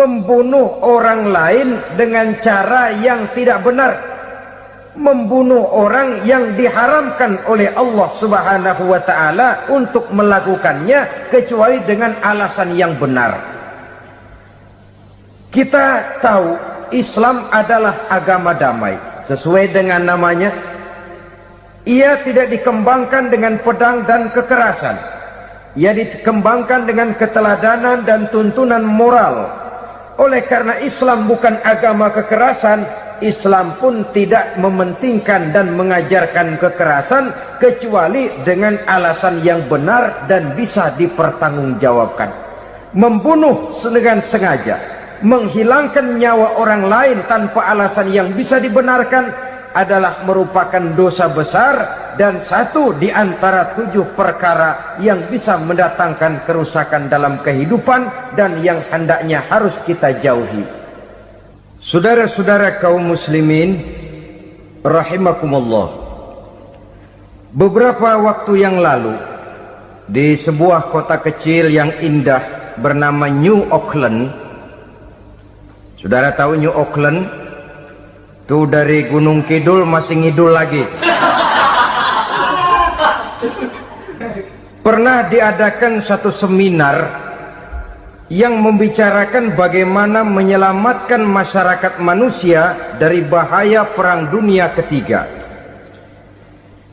membunuh orang lain dengan cara yang tidak benar, membunuh orang yang diharamkan oleh Allah Subhanahu wa ta'ala untuk melakukannya kecuali dengan alasan yang benar. Kita tahu Islam adalah agama damai. Sesuai dengan namanya, ia tidak dikembangkan dengan pedang dan kekerasan. Ia dikembangkan dengan keteladanan dan tuntunan moral. Oleh karena Islam bukan agama kekerasan, Islam pun tidak mementingkan dan mengajarkan kekerasan kecuali dengan alasan yang benar dan bisa dipertanggungjawabkan. Membunuh dengan sengaja, menghilangkan nyawa orang lain tanpa alasan yang bisa dibenarkan adalah merupakan dosa besar dan satu di antara 7 perkara yang bisa mendatangkan kerusakan dalam kehidupan dan yang hendaknya harus kita jauhi. Saudara-saudara kaum muslimin rahimakumullah, beberapa waktu yang lalu di sebuah kota kecil yang indah bernama New Auckland. Saudara tahu New Auckland? Tuh dari Gunung Kidul masih ngidul lagi. Pernah diadakan satu seminar yang membicarakan bagaimana menyelamatkan masyarakat manusia dari bahaya Perang Dunia Ketiga.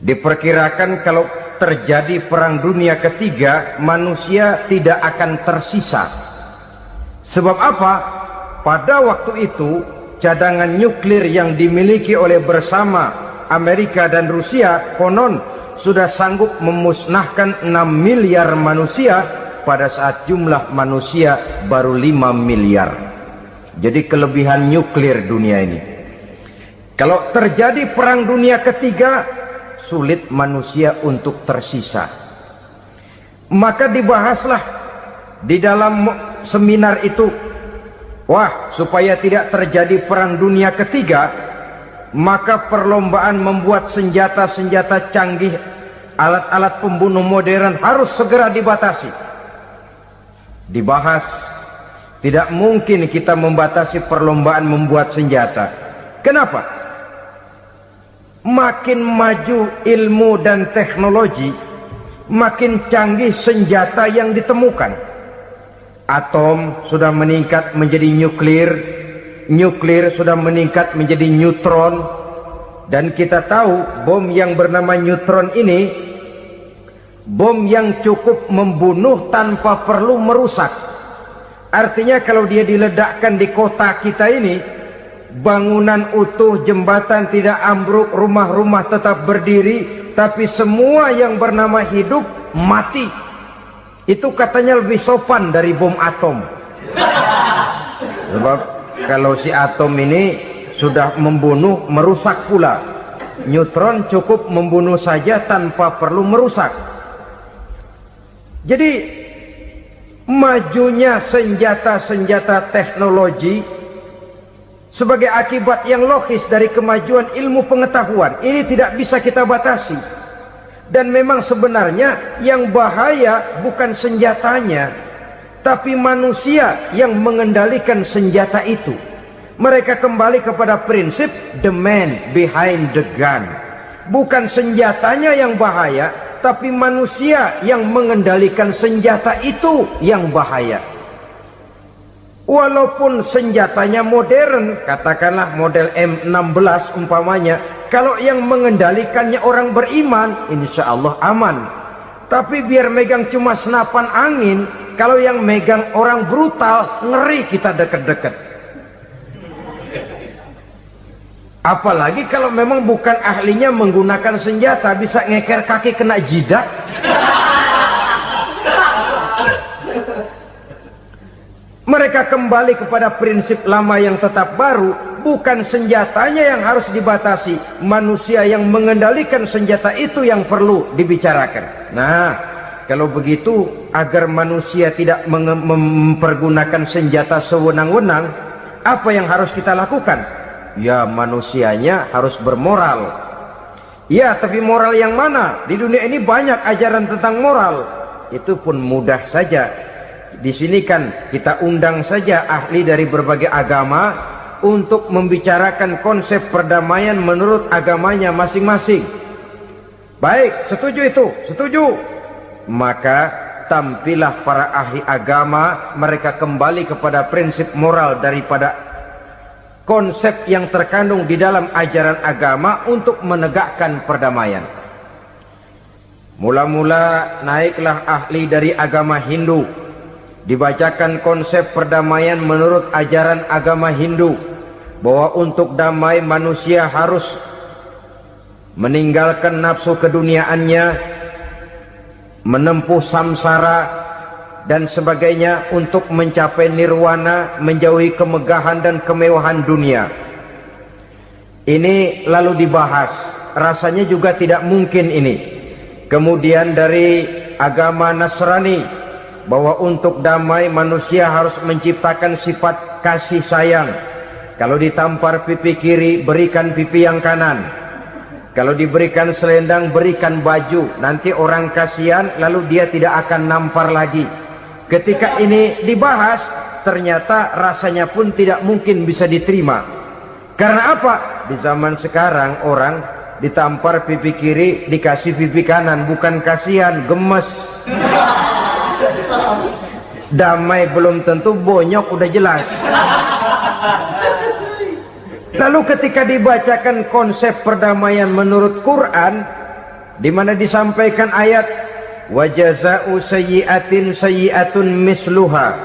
Diperkirakan kalau terjadi Perang Dunia Ketiga, manusia tidak akan tersisa. Sebab apa? Pada waktu itu cadangan nuklir yang dimiliki oleh bersama Amerika dan Rusia konon sudah sanggup memusnahkan 6 miliar manusia pada saat jumlah manusia baru 5 miliar. Jadi kelebihan nuklir dunia ini. Kalau terjadi Perang Dunia Ketiga, sulit manusia untuk tersisa. Maka dibahaslah di dalam seminar itu, wah, supaya tidak terjadi Perang Dunia Ketiga, maka perlombaan membuat senjata-senjata canggih, alat-alat pembunuh modern harus segera dibatasi. Dibahas, tidak mungkin kita membatasi perlombaan membuat senjata. Kenapa? Makin maju ilmu dan teknologi, makin canggih senjata yang ditemukan. Atom sudah meningkat menjadi nuklir, nuklir sudah meningkat menjadi neutron, dan kita tahu bom yang bernama neutron ini bom yang cukup membunuh tanpa perlu merusak. Artinya kalau dia diledakkan di kota kita ini, bangunan utuh, jembatan tidak ambruk, rumah-rumah tetap berdiri, tapi semua yang bernama hidup mati. Itu katanya lebih sopan dari bom atom. Sebab kalau si atom ini sudah membunuh, merusak pula. Neutron cukup membunuh saja tanpa perlu merusak. Jadi majunya senjata-senjata teknologi sebagai akibat yang logis dari kemajuan ilmu pengetahuan ini tidak bisa kita batasi. Dan memang sebenarnya yang bahaya bukan senjatanya, tapi manusia yang mengendalikan senjata itu. Mereka kembali kepada prinsip the man behind the gun. Bukan senjatanya yang bahaya, tapi manusia yang mengendalikan senjata itu yang bahaya. Walaupun senjatanya modern, katakanlah model M16 umpamanya, kalau yang mengendalikannya orang beriman, insya Allah aman. Tapi biar megang cuma senapan angin, kalau yang megang orang brutal, ngeri kita deket-deket. Apalagi kalau memang bukan ahlinya menggunakan senjata, bisa ngeker kaki kena jidat. Mereka kembali kepada prinsip lama yang tetap baru. Bukan senjatanya yang harus dibatasi, manusia yang mengendalikan senjata itu yang perlu dibicarakan. Nah, kalau begitu, agar manusia tidak mempergunakan senjata sewenang-wenang, apa yang harus kita lakukan? Ya, manusianya harus bermoral. Ya, tapi moral yang mana? Di dunia ini banyak ajaran tentang moral. Itu pun mudah saja. di sini kan kita undang saja ahli dari berbagai agama untuk membicarakan konsep perdamaian menurut agamanya masing-masing. Baik, setuju itu, setuju. Maka tampillah para ahli agama, mereka kembali kepada prinsip moral daripada konsep yang terkandung di dalam ajaran agama untuk menegakkan perdamaian. Mula-mula naiklah ahli dari agama Hindu, dibacakan konsep perdamaian menurut ajaran agama Hindu, bahwa untuk damai manusia harus meninggalkan nafsu keduniaannya, menempuh samsara dan sebagainya untuk mencapai nirwana, menjauhi kemegahan dan kemewahan dunia. Ini lalu dibahas, rasanya juga tidak mungkin ini. Kemudian dari agama Nasrani, bahwa untuk damai manusia harus menciptakan sifat kasih sayang. Kalau ditampar pipi kiri, berikan pipi yang kanan. Kalau diberikan selendang, berikan baju. Nanti orang kasihan, lalu dia tidak akan nampar lagi. Ketika ini dibahas, ternyata rasanya pun tidak mungkin bisa diterima. Karena apa? Di zaman sekarang orang ditampar pipi kiri, dikasih pipi kanan. Bukan kasihan, gemes. Damai belum tentu, bonyok udah jelas. Lalu ketika dibacakan konsep perdamaian menurut Quran, di mana disampaikan ayat wa jazaa'u sayyi'atin sayyi'atun misluha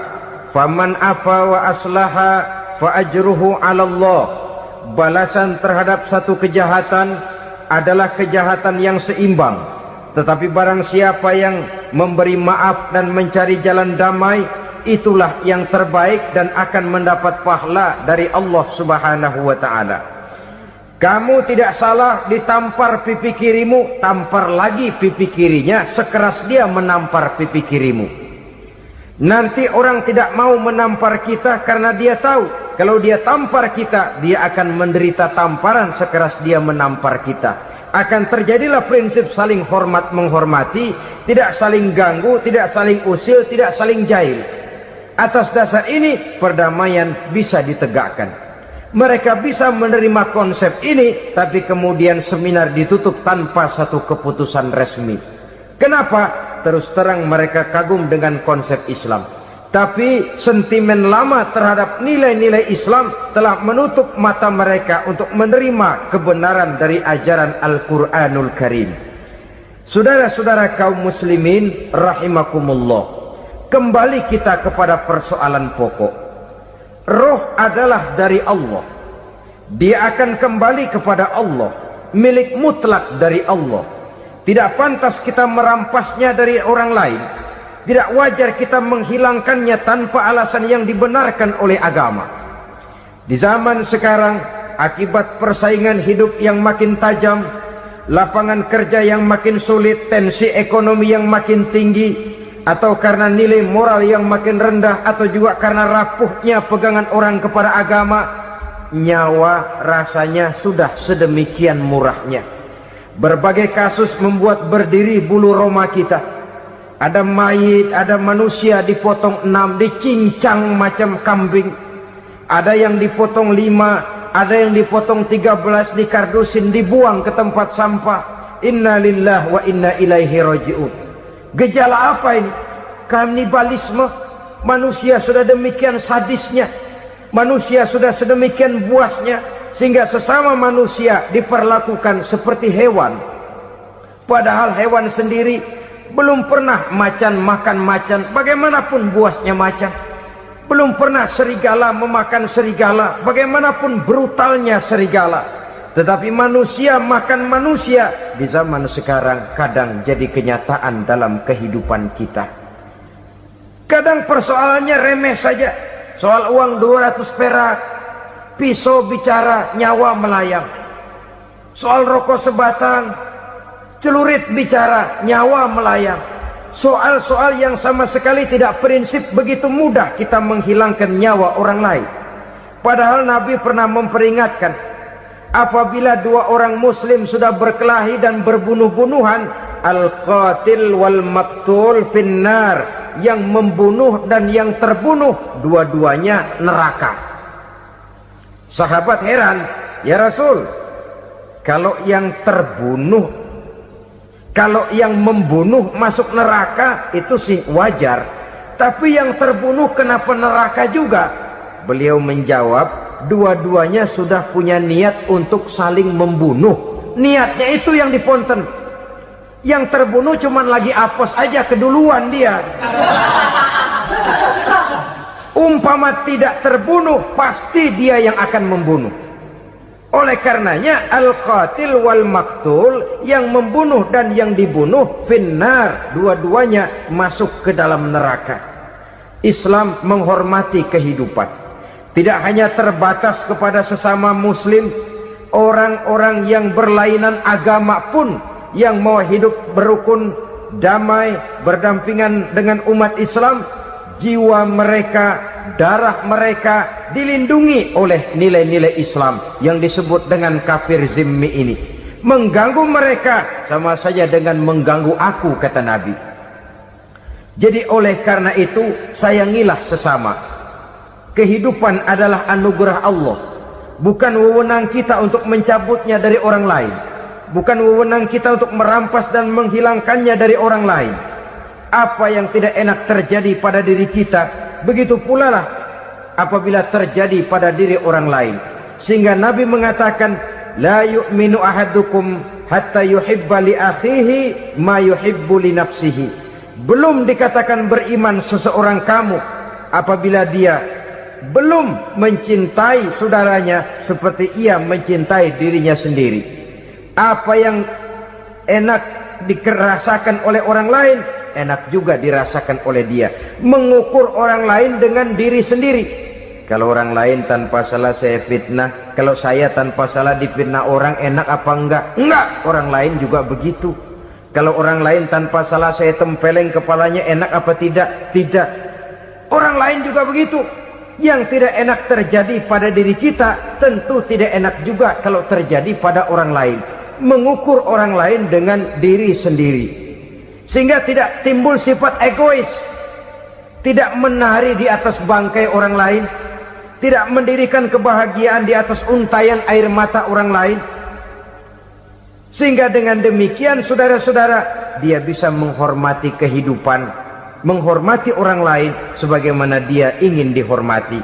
faman afa wa aslaha fa ajruhu 'ala Allah. Balasan terhadap satu kejahatan adalah kejahatan yang seimbang, tetapi barang siapa yang memberi maaf dan mencari jalan damai, itulah yang terbaik dan akan mendapat pahala dari Allah Subhanahu wa ta'ala. Kamu tidak salah ditampar pipi kirimu, tampar lagi pipi kirinya sekeras dia menampar pipi kirimu. Nanti orang tidak mau menampar kita karena dia tahu kalau dia tampar kita, dia akan menderita tamparan sekeras dia menampar kita. Akan terjadilah prinsip saling hormat menghormati, tidak saling ganggu, tidak saling usil, tidak saling jahil. Atas dasar ini perdamaian bisa ditegakkan. Mereka bisa menerima konsep ini, tapi kemudian seminar ditutup tanpa satu keputusan resmi. Kenapa? Terus terang mereka kagum dengan konsep Islam, tapi sentimen lama terhadap nilai-nilai Islam telah menutup mata mereka untuk menerima kebenaran dari ajaran Al-Quranul Karim. Saudara-saudara kaum muslimin rahimakumullah, kembali kita kepada persoalan pokok. Roh adalah dari Allah, dia akan kembali kepada Allah, milik mutlak dari Allah. Tidak pantas kita merampasnya dari orang lain. Tidak wajar kita menghilangkannya tanpa alasan yang dibenarkan oleh agama. Di zaman sekarang, akibat persaingan hidup yang makin tajam, lapangan kerja yang makin sulit, tensi ekonomi yang makin tinggi, atau karena nilai moral yang makin rendah, atau juga karena rapuhnya pegangan orang kepada agama, nyawa rasanya sudah sedemikian murahnya. Berbagai kasus membuat berdiri bulu roma kita. Ada mayit, ada manusia dipotong 6, dicincang macam kambing. Ada yang dipotong 5, ada yang dipotong 13, dikardusin, dibuang ke tempat sampah. Inna lillahi wa inna ilaihi raji'un. Gejala apa ini? Kanibalisme. Manusia sudah demikian sadisnya, manusia sudah sedemikian buasnya, sehingga sesama manusia diperlakukan seperti hewan. Padahal hewan sendiri belum pernah macan makan macan, bagaimanapun buasnya macan. Belum pernah serigala memakan serigala, bagaimanapun brutalnya serigala. Tetapi manusia makan manusia di zaman sekarang kadang jadi kenyataan dalam kehidupan kita. Kadang persoalannya remeh saja, soal uang 200 perak, pisau bicara, nyawa melayang. Soal rokok sebatang, celurit bicara, nyawa melayang. Soal-soal yang sama sekali tidak prinsip, begitu mudah kita menghilangkan nyawa orang lain. Padahal Nabi pernah memperingatkan, apabila dua orang muslim sudah berkelahi dan berbunuh-bunuhan, al-qatil wal maqtul finnar, yang membunuh dan yang terbunuh dua-duanya neraka. Sahabat heran, ya Rasul, kalau yang membunuh masuk neraka itu sih wajar, tapi yang terbunuh kenapa neraka juga? Beliau menjawab, dua-duanya sudah punya niat untuk saling membunuh. Niatnya itu yang diponten. Yang terbunuh cuman lagi apes aja, keduluan dia. Umpama tidak terbunuh, pasti dia yang akan membunuh. Oleh karenanya al-qatil wal maktul, yang membunuh dan yang dibunuh finnar, dua-duanya masuk ke dalam neraka. Islam menghormati kehidupan, tidak hanya terbatas kepada sesama muslim. Orang-orang yang berlainan agama pun yang mau hidup berukun, damai, berdampingan dengan umat Islam, jiwa mereka, darah mereka dilindungi oleh nilai-nilai Islam yang disebut dengan kafir zimmi ini. Mengganggu mereka sama saja dengan mengganggu aku, kata Nabi. Jadi oleh karena itu, sayangilah sesama. Kehidupan adalah anugerah Allah, bukan wewenang kita untuk mencabutnya dari orang lain, bukan wewenang kita untuk merampas dan menghilangkannya dari orang lain. Apa yang tidak enak terjadi pada diri kita, begitu pula lah apabila terjadi pada diri orang lain. Sehingga Nabi mengatakan, la yu'minu ahadukum hatta yuhibba li akhihi ma yuhibbu li nafsihi. Belum dikatakan beriman seseorang kamu apabila dia belum mencintai saudaranya seperti ia mencintai dirinya sendiri. Apa yang enak dirasakan oleh orang lain, enak juga dirasakan oleh dia. Mengukur orang lain dengan diri sendiri. Kalau orang lain tanpa salah saya fitnah, kalau saya tanpa salah difitnah orang, enak apa enggak? Enggak, orang lain juga begitu. Kalau orang lain tanpa salah saya tempeleng kepalanya, enak apa tidak? Tidak. Orang lain juga begitu. Yang tidak enak terjadi pada diri kita, tentu tidak enak juga kalau terjadi pada orang lain. Mengukur orang lain dengan diri sendiri, sehingga tidak timbul sifat egois, tidak menari di atas bangkai orang lain, tidak mendirikan kebahagiaan di atas untayan air mata orang lain. Sehingga dengan demikian, saudara-saudara, dia bisa menghormati kehidupan, menghormati orang lain sebagaimana dia ingin dihormati.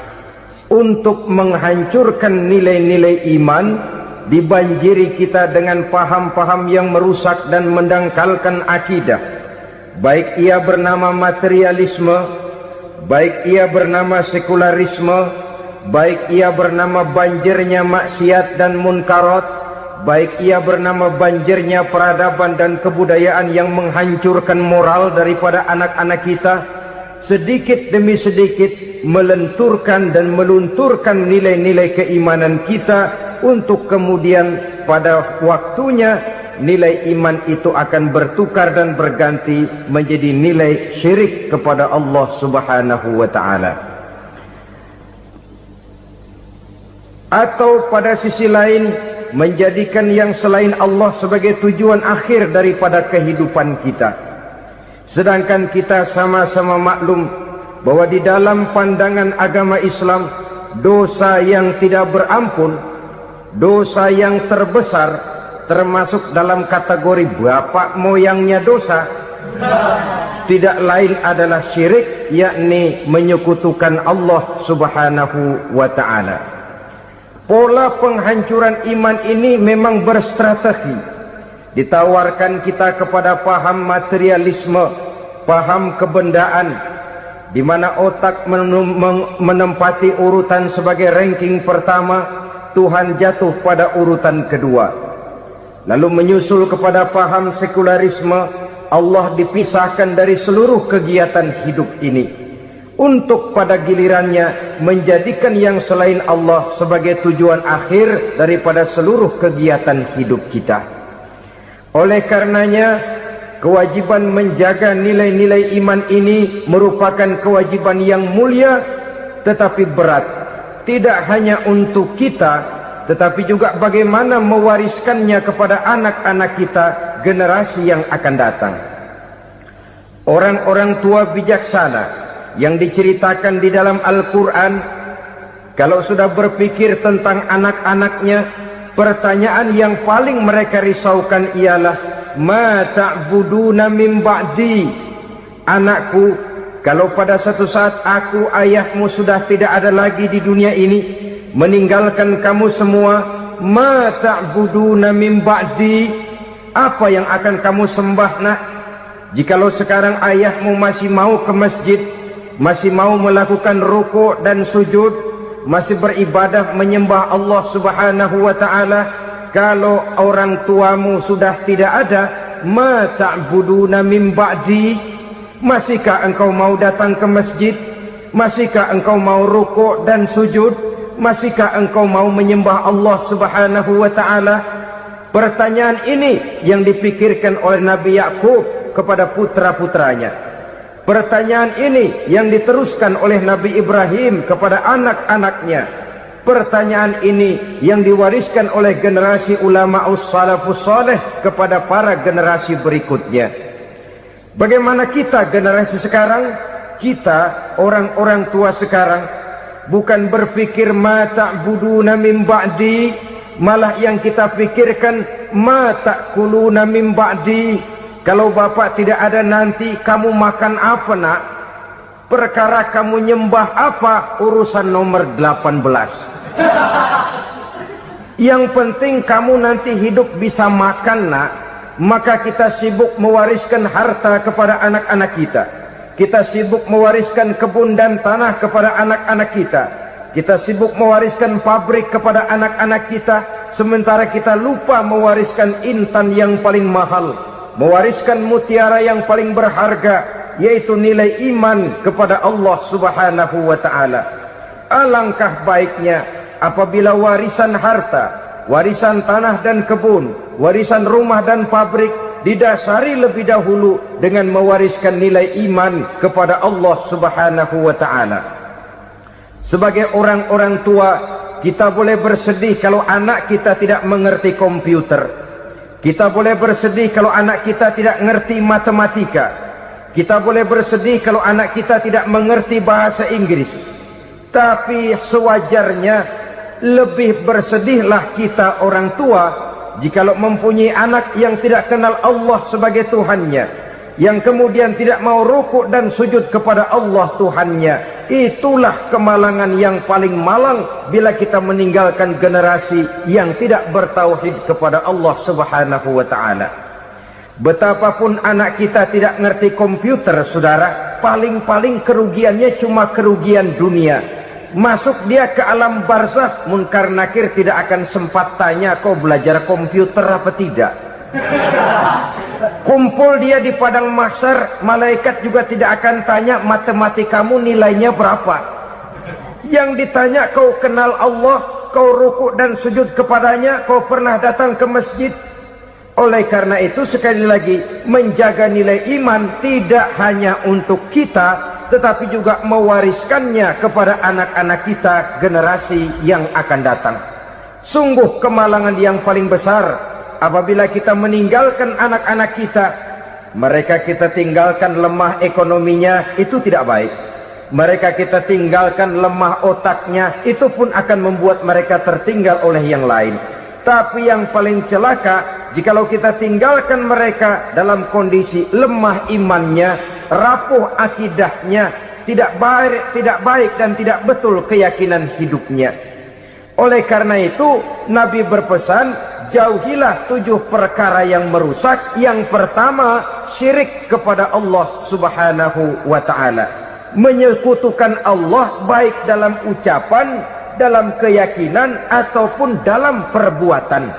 Untuk menghancurkan nilai-nilai iman, dibanjiri kita dengan paham-paham yang merusak dan mendangkalkan akidah, baik ia bernama materialisme, baik ia bernama sekularisme, baik ia bernama banjirnya maksiat dan munkarat, baik ia bernama banjirnya peradaban dan kebudayaan yang menghancurkan moral daripada anak-anak kita. Sedikit demi sedikit melenturkan dan melunturkan nilai-nilai keimanan kita, untuk kemudian pada waktunya nilai iman itu akan bertukar dan berganti menjadi nilai syirik kepada Allah Subhanahu wa ta'ala. Atau pada sisi lain, menjadikan yang selain Allah sebagai tujuan akhir daripada kehidupan kita. Sedangkan kita sama-sama maklum bahwa di dalam pandangan agama Islam, dosa yang tidak berampun, dosa yang terbesar, termasuk dalam kategori bapak moyangnya dosa, tidak lain adalah syirik, yakni menyekutukan Allah Subhanahu wa ta'ala. Pola penghancuran iman ini memang berstrategi. Ditawarkan kita kepada paham materialisme, paham kebendaan, di mana otak menempati urutan sebagai ranking pertama, Tuhan jatuh pada urutan kedua. Lalu menyusul kepada paham sekularisme, Allah dipisahkan dari seluruh kegiatan hidup ini, untuk pada gilirannya menjadikan yang selain Allah sebagai tujuan akhir daripada seluruh kegiatan hidup kita. Oleh karenanya, kewajiban menjaga nilai-nilai iman ini merupakan kewajiban yang mulia tetapi berat, tidak hanya untuk kita, tetapi juga bagaimana mewariskannya kepada anak-anak kita, generasi yang akan datang. Orang-orang tua bijaksana yang diceritakan di dalam Al-Quran, kalau sudah berpikir tentang anak-anaknya, pertanyaan yang paling mereka risaukan ialah, ma ta'buduna min ba'di. Anakku, kalau pada satu saat aku, ayahmu sudah tidak ada lagi di dunia ini, meninggalkan kamu semua, ma ta'buduna min ba'di, apa yang akan kamu sembah nak? Jikalau sekarang ayahmu masih mau ke masjid, masih mau melakukan rukuk dan sujud, masih beribadah menyembah Allah Subhanahu wa ta'ala, kalau orang tuamu sudah tidak ada, ma ta'buduna min ba'di, masihkah engkau mau datang ke masjid? Masihkah engkau mau rukuk dan sujud? Masihkah engkau mau menyembah Allah Subhanahu wa ta'ala? Pertanyaan ini yang dipikirkan oleh Nabi Yakub kepada putra-putranya. Pertanyaan ini yang diteruskan oleh Nabi Ibrahim kepada anak-anaknya. Pertanyaan ini yang diwariskan oleh generasi ulama salafus saleh kepada para generasi berikutnya. Bagaimana kita generasi sekarang? Kita orang-orang tua sekarang bukan berfikir ma ta'buduna min ba'di, malah yang kita pikirkan ma ta'kuluna min ba'di. Kalau bapak tidak ada nanti kamu makan apa nak? Perkara kamu nyembah apa, urusan nomor 18. Yang penting kamu nanti hidup bisa makan nak. Maka kita sibuk mewariskan harta kepada anak-anak kita. Kita sibuk mewariskan kebun dan tanah kepada anak-anak kita. Kita sibuk mewariskan pabrik kepada anak-anak kita, sementara kita lupa mewariskan intan yang paling mahal, mewariskan mutiara yang paling berharga, yaitu nilai iman kepada Allah Subhanahu wa ta'ala. Alangkah baiknya apabila warisan harta, warisan tanah dan kebun, warisan rumah dan pabrik didasari lebih dahulu dengan mewariskan nilai iman kepada Allah Subhanahu wa ta'ala. Sebagai orang-orang tua, kita boleh bersedih kalau anak kita tidak mengerti komputer. Kita boleh bersedih kalau anak kita tidak mengerti matematika. Kita boleh bersedih kalau anak kita tidak mengerti bahasa Inggris. Tapi sewajarnya lebih bersedihlah kita orang tua jikalau mempunyai anak yang tidak kenal Allah sebagai Tuhannya, yang kemudian tidak mau rukuk dan sujud kepada Allah Tuhannya. Itulah kemalangan yang paling malang bila kita meninggalkan generasi yang tidak bertauhid kepada Allah Subhanahu wa ta'ala. Betapapun anak kita tidak ngerti komputer, saudara, paling-paling kerugiannya cuma kerugian dunia. Masuk dia ke alam barzakh, munkar nakir tidak akan sempat tanya kau belajar komputer apa tidak. Kumpul dia di padang mahsyar, malaikat juga tidak akan tanya matematikamu nilainya berapa. Yang ditanya kau kenal Allah, kau rukuk dan sujud kepadanya, kau pernah datang ke masjid. Oleh karena itu sekali lagi, menjaga nilai iman tidak hanya untuk kita, tetapi juga mewariskannya kepada anak-anak kita, generasi yang akan datang. Sungguh kemalangan yang paling besar apabila kita meninggalkan anak-anak kita. Mereka kita tinggalkan lemah ekonominya, itu tidak baik. Mereka kita tinggalkan lemah otaknya, itu pun akan membuat mereka tertinggal oleh yang lain. Tapi yang paling celaka, jikalau kita tinggalkan mereka dalam kondisi lemah imannya, rapuh akidahnya, tidak baik dan tidak betul keyakinan hidupnya. Oleh karena itu Nabi berpesan, jauhilah 7 perkara yang merusak. Yang pertama, syirik kepada Allah Subhanahu wa ta'ala, menyekutukan Allah baik dalam ucapan, dalam keyakinan ataupun dalam perbuatan.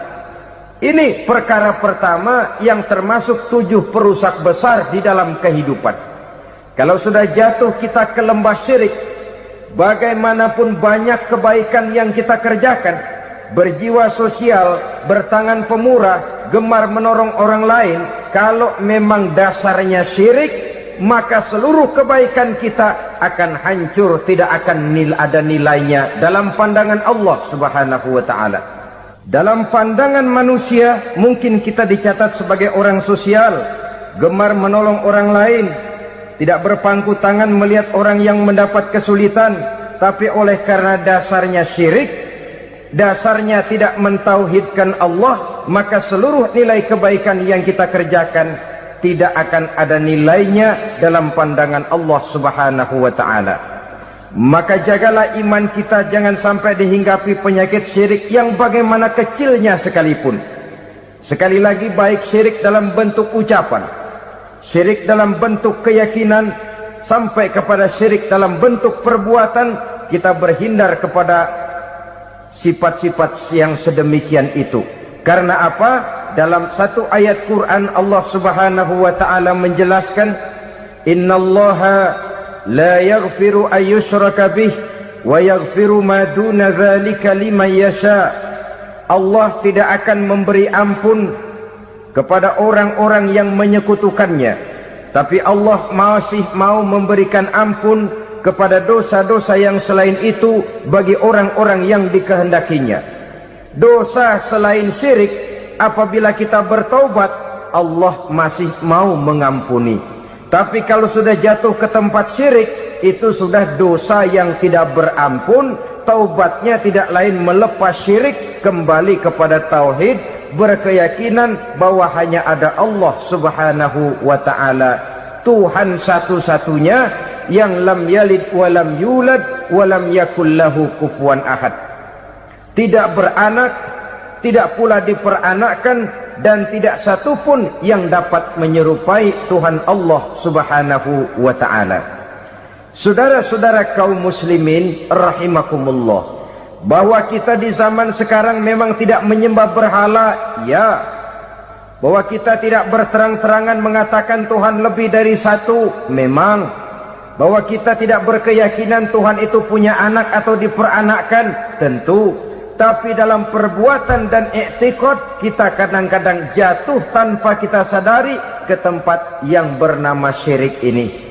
Ini perkara pertama yang termasuk 7 perusak besar di dalam kehidupan. Kalau sudah jatuh kita ke lembah syirik, bagaimanapun banyak kebaikan yang kita kerjakan, berjiwa sosial, bertangan pemurah, gemar menolong orang lain, kalau memang dasarnya syirik, maka seluruh kebaikan kita akan hancur, tidak akan ada nilainya dalam pandangan Allah Subhanahu wa ta'ala. Dalam pandangan manusia, mungkin kita dicatat sebagai orang sosial, gemar menolong orang lain, tidak berpangku tangan melihat orang yang mendapat kesulitan, tapi oleh karena dasarnya syirik, dasarnya tidak mentauhidkan Allah, maka seluruh nilai kebaikan yang kita kerjakan tidak akan ada nilainya dalam pandangan Allah Subhanahu wa ta'ala. Maka jagalah iman kita jangan sampai dihinggapi penyakit syirik yang bagaimana kecilnya sekalipun. Sekali lagi, baik syirik dalam bentuk ucapan, syirik dalam bentuk keyakinan, sampai kepada syirik dalam bentuk perbuatan, kita berhindar kepada sifat-sifat yang sedemikian itu. Karena apa? Dalam satu ayat Quran Allah Subhanahu wa ta'ala menjelaskan, innallaha la yaghfiru ayyushraka bih wa yaghfiru ma duna dzalika liman yasha. Allah tidak akan memberi ampun kepada orang-orang yang menyekutukannya, tapi Allah masih mau memberikan ampun kepada dosa-dosa yang selain itu bagi orang-orang yang dikehendakinya. Dosa selain syirik, apabila kita bertaubat, Allah masih mau mengampuni. Tapi kalau sudah jatuh ke tempat syirik, itu sudah dosa yang tidak berampun. Taubatnya tidak lain melepas syirik, kembali kepada tauhid, berkeyakinan bahwa hanya ada Allah Subhanahu wa ta'ala, Tuhan satu-satunya yang lam yalid walam yulad walam yakul lahu kufuwan ahad. Tidak beranak, tidak pula diperanakkan, dan tidak satupun yang dapat menyerupai Tuhan Allah Subhanahu wa ta'ala. Saudara-saudara kaum muslimin rahimakumullah, bahwa kita di zaman sekarang memang tidak menyembah berhala, ya. Bahwa kita tidak berterang-terangan mengatakan Tuhan lebih dari satu, memang. Bahwa kita tidak berkeyakinan Tuhan itu punya anak atau diperanakkan, tentu. Tapi dalam perbuatan dan i'tiqad, kita kadang-kadang jatuh tanpa kita sadari ke tempat yang bernama syirik ini.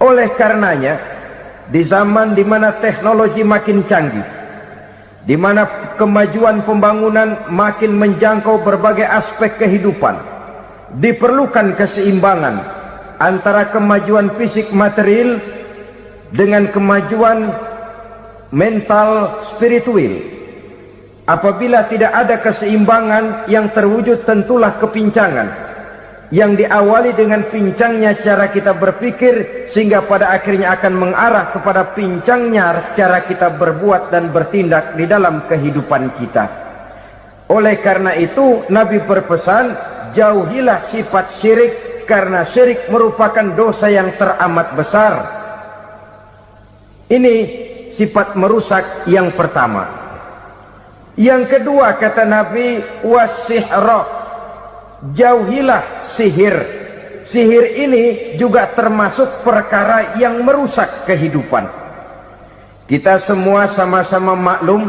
Oleh karenanya, di zaman di mana teknologi makin canggih, di mana kemajuan pembangunan makin menjangkau berbagai aspek kehidupan, diperlukan keseimbangan antara kemajuan fisik material dengan kemajuan mental spiritual. Apabila tidak ada keseimbangan, yang terwujud tentulah kepincangan, yang diawali dengan pincangnya cara kita berpikir, sehingga pada akhirnya akan mengarah kepada pincangnya cara kita berbuat dan bertindak di dalam kehidupan kita. Oleh karena itu, Nabi berpesan, jauhilah sifat syirik, karena syirik merupakan dosa yang teramat besar. Ini sifat merusak yang pertama. Yang kedua, kata Nabi, wasihra, jauhilah sihir. Sihir ini juga termasuk perkara yang merusak kehidupan. Kita semua sama-sama maklum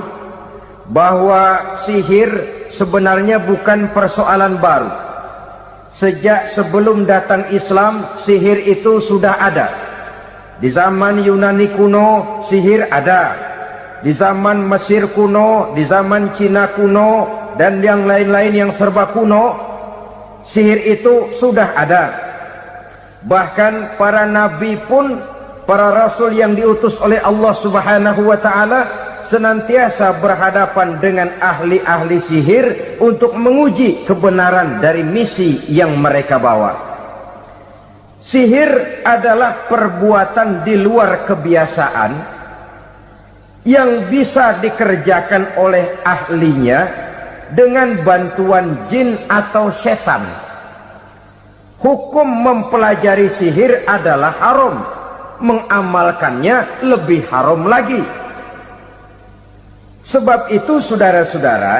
bahwa sihir sebenarnya bukan persoalan baru. Sejak sebelum datang Islam, sihir itu sudah ada. Di zaman Yunani kuno, sihir ada. Di zaman Mesir kuno, di zaman Cina kuno, dan yang lain-lain yang serba kuno, sihir itu sudah ada. Bahkan para nabi pun, para rasul yang diutus oleh Allah Subhanahu wa ta'ala, senantiasa berhadapan dengan ahli-ahli sihir untuk menguji kebenaran dari misi yang mereka bawa. Sihir adalah perbuatan di luar kebiasaan yang bisa dikerjakan oleh ahlinya dengan bantuan jin atau setan. Hukum mempelajari sihir adalah haram, mengamalkannya lebih haram lagi. Sebab itu saudara-saudara,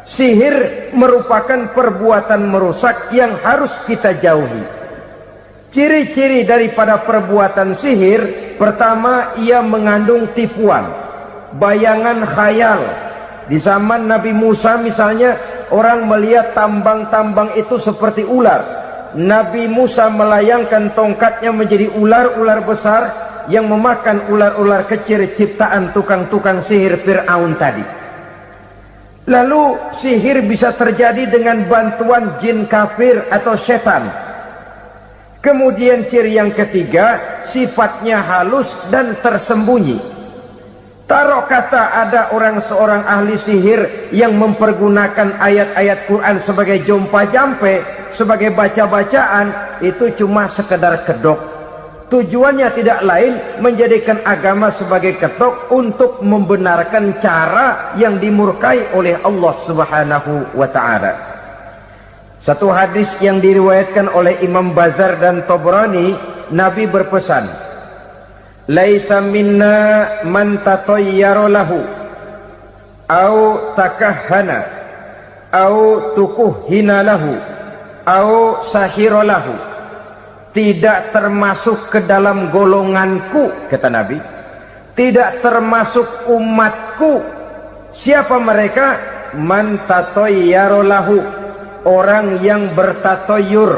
sihir merupakan perbuatan merusak yang harus kita jauhi. Ciri-ciri daripada perbuatan sihir, pertama, ia mengandung tipuan, bayangan khayal. Di zaman Nabi Musa misalnya, orang melihat tambang-tambang itu seperti ular. Nabi Musa melayangkan tongkatnya menjadi ular-ular besar yang memakan ular-ular kecil ciptaan tukang-tukang sihir Fir'aun tadi. Lalu sihir bisa terjadi dengan bantuan jin kafir atau setan. Kemudian ciri yang ketiga, sifatnya halus dan tersembunyi. Taruh kata ada seorang ahli sihir yang mempergunakan ayat-ayat Quran sebagai jompa-jampe, sebagai baca-bacaan, itu cuma sekedar kedok. Tujuannya tidak lain menjadikan agama sebagai kedok untuk membenarkan cara yang dimurkai oleh Allah Subhanahu wa ta'ala. Satu hadis yang diriwayatkan oleh Imam Bazar dan Tabrani, Nabi berpesan, "Laisa minna man tatayyara lahu au takahhana au tukuhhina lahu au sahira lahu." Tidak termasuk ke dalam golonganku, kata Nabi. Tidak termasuk umatku. Siapa mereka? Man tatayyara lahu, orang yang bertatoyur.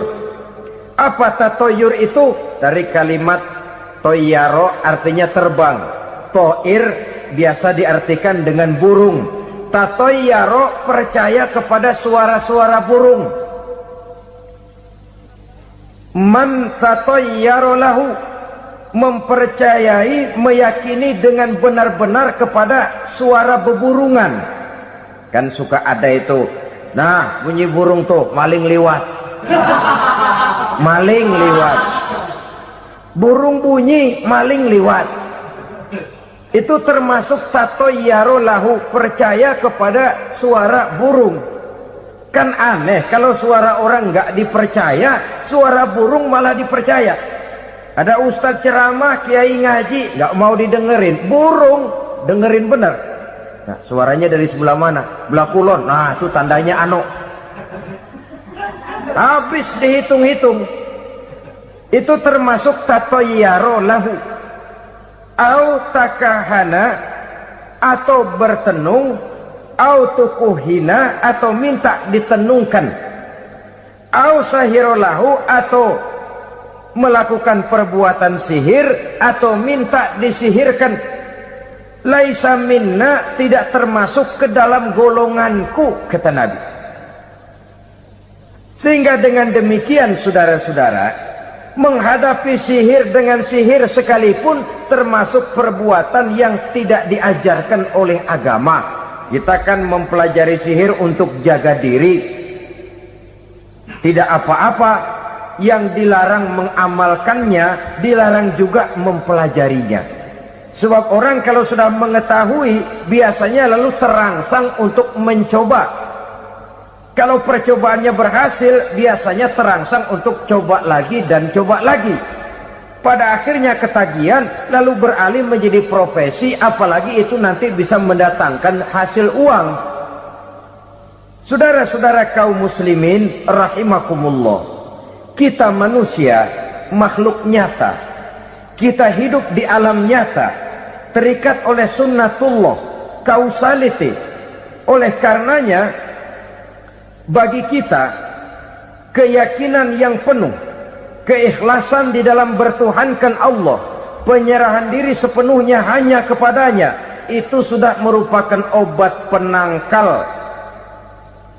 Apa tatoyur itu? Dari kalimat toyaro, artinya terbang. Toir biasa diartikan dengan burung. Tatoyaro percaya kepada suara-suara burung. Man tatayyara lahu, mempercayai, meyakini dengan benar-benar kepada suara beburungan. Kan suka ada itu, nah bunyi burung tuh, maling liwat. Maling liwat. Burung bunyi, maling liwat. Itu termasuk tatayyara lahu, percaya kepada suara burung. Kan aneh kalau suara orang nggak dipercaya, suara burung malah dipercaya. Ada ustadz ceramah, kiai ngaji, nggak mau didengerin, burung dengerin bener. Nah, suaranya dari sebelah mana? Belah kulon. Nah, itu tandanya anu. Habis dihitung-hitung. Itu termasuk tatayyara lahu. Au takahana, atau bertenung, au tukuhina, atau minta ditenungkan, au sahirolahu, atau melakukan perbuatan sihir atau minta disihirkan. Laisa minna, tidak termasuk ke dalam golonganku, kata Nabi. Sehingga dengan demikian saudara-saudara, menghadapi sihir dengan sihir sekalipun termasuk perbuatan yang tidak diajarkan oleh agama. Kita kan mempelajari sihir untuk jaga diri. Tidak apa-apa, yang dilarang mengamalkannya, dilarang juga mempelajarinya. Sebab orang kalau sudah mengetahui, biasanya lalu terangsang untuk mencoba. Kalau percobaannya berhasil, biasanya terangsang untuk coba lagi dan coba lagi. Pada akhirnya ketagihan, lalu beralih menjadi profesi, apalagi itu nanti bisa mendatangkan hasil uang. Saudara-saudara kaum muslimin rahimakumullah, kita manusia makhluk nyata, kita hidup di alam nyata, terikat oleh sunnatullah, causality. Oleh karenanya bagi kita keyakinan yang penuh, keikhlasan di dalam bertuhankan Allah, penyerahan diri sepenuhnya hanya kepadanya, itu sudah merupakan obat penangkal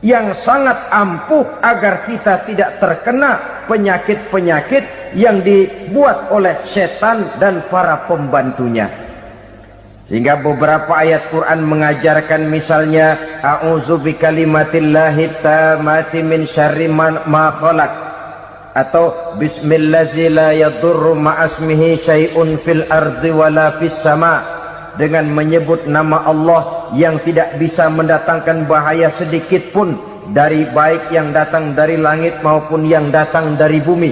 yang sangat ampuh agar kita tidak terkena penyakit-penyakit yang dibuat oleh setan dan para pembantunya. Sehingga beberapa ayat Quran mengajarkan, misalnya a'udzu bikalimatillahi tammati min syarri ma khalaq, atau bismillazi la yadurru ma'asmihi syai'un fil ardi wala fis sama, dengan menyebut nama Allah yang tidak bisa mendatangkan bahaya sedikit pun, dari baik yang datang dari langit maupun yang datang dari bumi.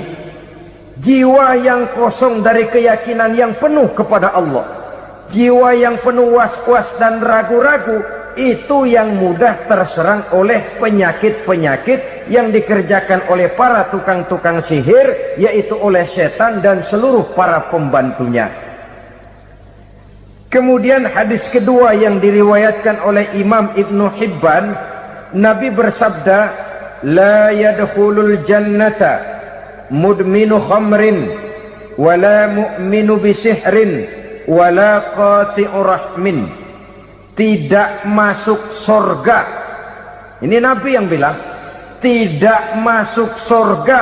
Jiwa yang kosong dari keyakinan yang penuh kepada Allah, jiwa yang penuh was-was dan ragu-ragu, itu yang mudah terserang oleh penyakit-penyakit yang dikerjakan oleh para tukang-tukang sihir, yaitu oleh setan dan seluruh para pembantunya. Kemudian hadis kedua yang diriwayatkan oleh Imam Ibnu Hibban, Nabi bersabda, la yadkhulul jannata mudminu khamrin wala mu'minu bisihrin wala qati'u rahmin. Tidak masuk surga. Ini Nabi yang bilang, tidak masuk surga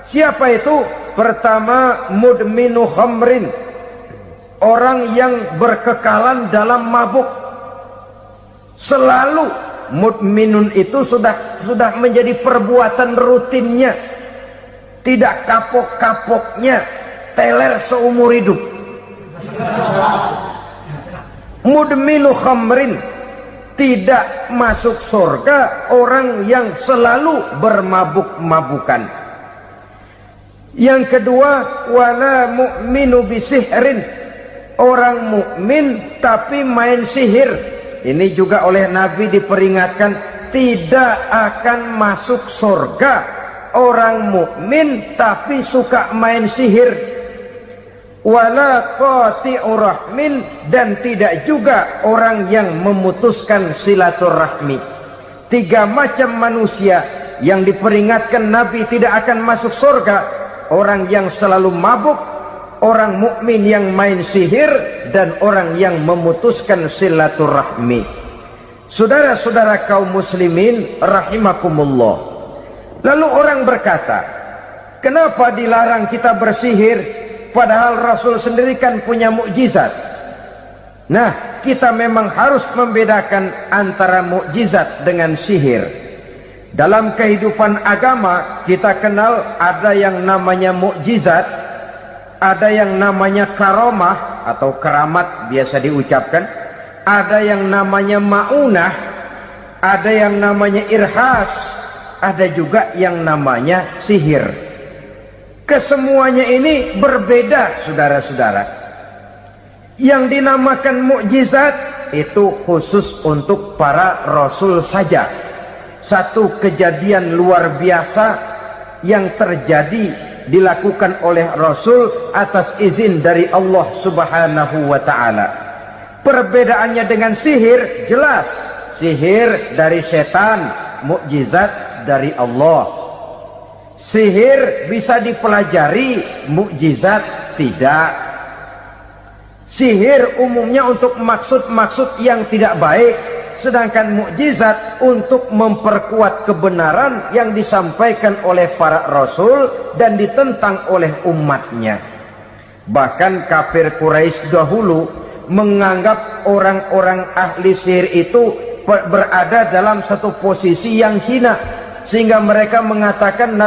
Siapa itu? Pertama, mudminu khamrin, orang yang berkekalan dalam mabuk. Selalu mudminun itu sudah menjadi perbuatan rutinnya, tidak kapok-kapoknya, teler seumur hidup. Mudminu khamrin, tidak masuk surga orang yang selalu bermabuk-mabukan. Yang kedua, wala mu'minu bisihrin, orang mukmin tapi main sihir. Ini juga oleh Nabi diperingatkan, tidak akan masuk surga orang mukmin tapi suka main sihir. Wala qati'u rahmin, dan tidak juga orang yang memutuskan silaturahmi. 3 macam manusia yang diperingatkan Nabi tidak akan masuk surga: orang yang selalu mabuk, orang mukmin yang main sihir, dan orang yang memutuskan silaturahmi. Saudara-saudara kaum muslimin rahimakumullah. Lalu orang berkata, kenapa dilarang kita bersihir? Padahal Rasul sendiri kan punya mukjizat. Nah, kita memang harus membedakan antara mukjizat dengan sihir. Dalam kehidupan agama kita kenal ada yang namanya mukjizat, ada yang namanya karomah atau keramat biasa diucapkan, ada yang namanya maunah, ada yang namanya irhas, ada juga yang namanya sihir. Kesemuanya ini berbeda, saudara-saudara. Yang dinamakan mukjizat itu khusus untuk para rasul saja. Satu kejadian luar biasa yang terjadi dilakukan oleh rasul atas izin dari Allah Subhanahu wa taala. Perbedaannya dengan sihir jelas. Sihir dari setan, mukjizat dari Allah. Sihir bisa dipelajari, mukjizat tidak. Sihir umumnya untuk maksud-maksud yang tidak baik, sedangkan mukjizat untuk memperkuat kebenaran yang disampaikan oleh para rasul dan ditentang oleh umatnya. Bahkan kafir Quraisy dahulu menganggap orang-orang ahli sihir itu berada dalam satu posisi yang hina, sehingga mereka mengatakan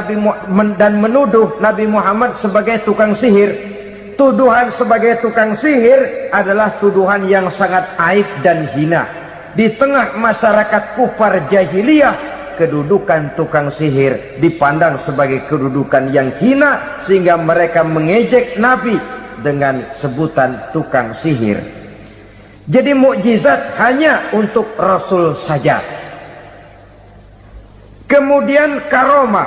dan menuduh Nabi Muhammad sebagai tukang sihir. Tuduhan sebagai tukang sihir adalah tuduhan yang sangat aib dan hina. Di tengah masyarakat kufar jahiliyah, kedudukan tukang sihir dipandang sebagai kedudukan yang hina, sehingga mereka mengejek Nabi dengan sebutan tukang sihir. Jadi mukjizat hanya untuk Rasul saja. Kemudian karomah.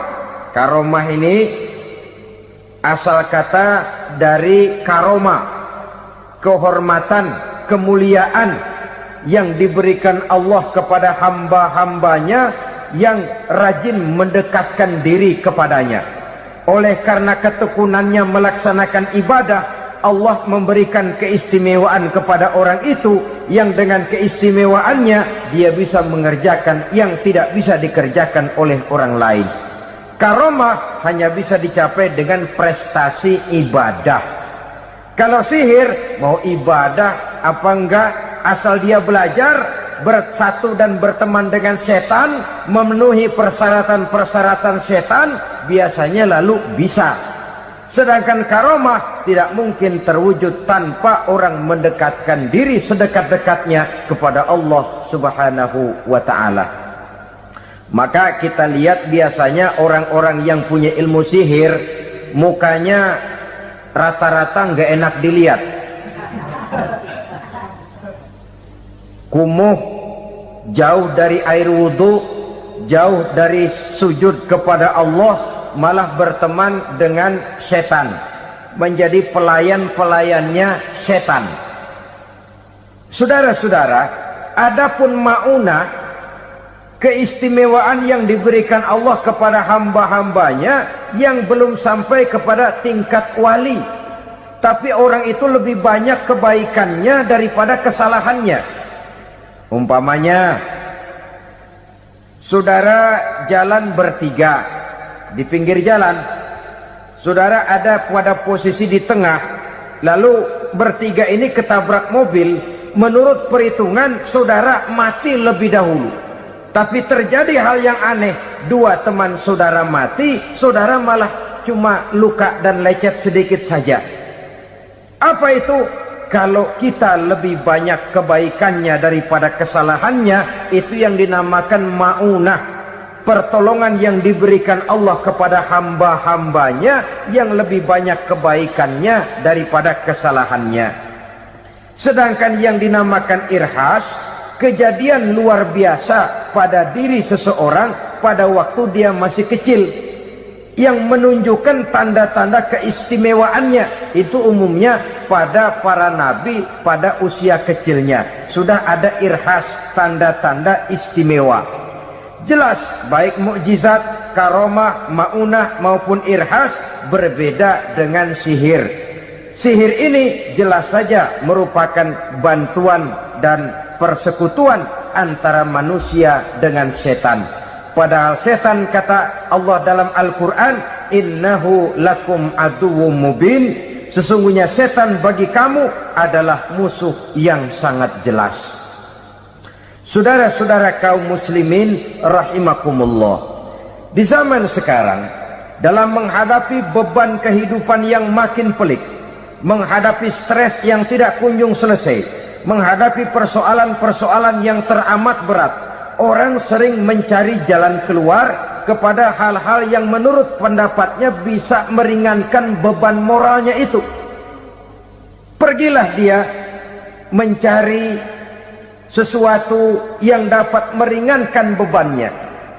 Karomah ini asal kata dari karoma, kehormatan, kemuliaan yang diberikan Allah kepada hamba-hambanya yang rajin mendekatkan diri kepadanya. Oleh karena ketekunannya melaksanakan ibadah, Allah memberikan keistimewaan kepada orang itu, yang dengan keistimewaannya dia bisa mengerjakan yang tidak bisa dikerjakan oleh orang lain. Karomah hanya bisa dicapai dengan prestasi ibadah. Kalau sihir, mau ibadah apa enggak, asal dia belajar, bersatu dan berteman dengan setan, memenuhi persyaratan-persyaratan setan, biasanya lalu bisa. Sedangkan karomah tidak mungkin terwujud tanpa orang mendekatkan diri sedekat-dekatnya kepada Allah Subhanahu wa ta'ala. Maka kita lihat biasanya orang-orang yang punya ilmu sihir, mukanya rata-rata nggak enak dilihat. Kumuh, jauh dari air wudhu, jauh dari sujud kepada Allah, malah berteman dengan setan, menjadi pelayan-pelayannya setan. Saudara-saudara, adapun maunah, keistimewaan yang diberikan Allah kepada hamba-hambanya yang belum sampai kepada tingkat wali, tapi orang itu lebih banyak kebaikannya daripada kesalahannya. Umpamanya, saudara jalan bertiga di pinggir jalan, saudara ada pada posisi di tengah, lalu bertiga ini ketabrak mobil, menurut perhitungan saudara mati lebih dahulu. Tapi terjadi hal yang aneh, dua teman saudara mati, saudara malah cuma luka dan lecet sedikit saja. Apa itu? Kalau kita lebih banyak kebaikannya daripada kesalahannya, itu yang dinamakan ma'unah, pertolongan yang diberikan Allah kepada hamba-hambanya yang lebih banyak kebaikannya daripada kesalahannya. Sedangkan yang dinamakan irhas, kejadian luar biasa pada diri seseorang pada waktu dia masih kecil, yang menunjukkan tanda-tanda keistimewaannya. Itu umumnya pada para nabi pada usia kecilnya sudah ada irhas, tanda-tanda istimewa. Jelas baik mukjizat, karomah, maunah maupun irhas berbeda dengan sihir. Sihir ini jelas saja merupakan bantuan dan persekutuan antara manusia dengan setan. Padahal setan, kata Allah dalam Al-Quran, innahu lakum aduwwum mubin, sesungguhnya setan bagi kamu adalah musuh yang sangat jelas. Saudara-saudara kaum muslimin rahimakumullah, di zaman sekarang dalam menghadapi beban kehidupan yang makin pelik, menghadapi stres yang tidak kunjung selesai, menghadapi persoalan-persoalan yang teramat berat, orang sering mencari jalan keluar kepada hal-hal yang menurut pendapatnya bisa meringankan beban moralnya itu. Pergilah dia mencari sesuatu yang dapat meringankan bebannya.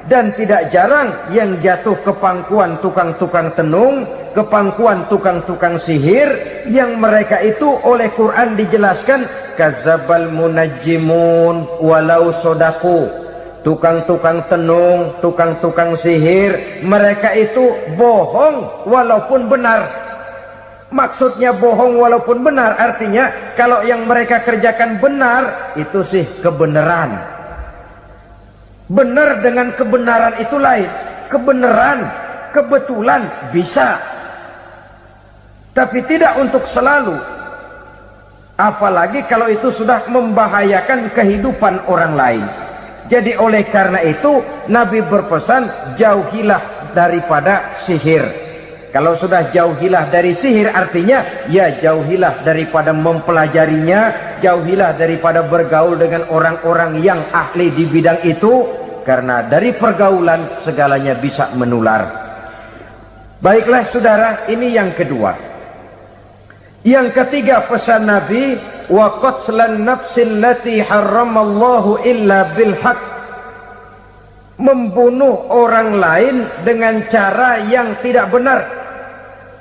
Dan tidak jarang yang jatuh ke pangkuan tukang-tukang tenung, ke pangkuan tukang-tukang sihir, yang mereka itu oleh Quran dijelaskan kadzabal munajjimun walau sodaku. Tukang-tukang tenung, tukang-tukang sihir, mereka itu bohong walaupun benar. Maksudnya bohong walaupun benar, artinya kalau yang mereka kerjakan benar, itu sih kebenaran. Benar dengan kebenaran itu lain. Kebenaran, kebetulan bisa, tapi tidak untuk selalu. Apalagi kalau itu sudah membahayakan kehidupan orang lain. Jadi oleh karena itu Nabi berpesan, jauhilah daripada sihir. Kalau sudah jauhilah dari sihir, artinya ya jauhilah daripada mempelajarinya, jauhilah daripada bergaul dengan orang-orang yang ahli di bidang itu, karena dari pergaulan segalanya bisa menular. Baiklah saudara, ini yang kedua. Yang ketiga pesan Nabi, wa qatlan nafsil lati harramallahu illa bil haq, membunuh orang lain dengan cara yang tidak benar,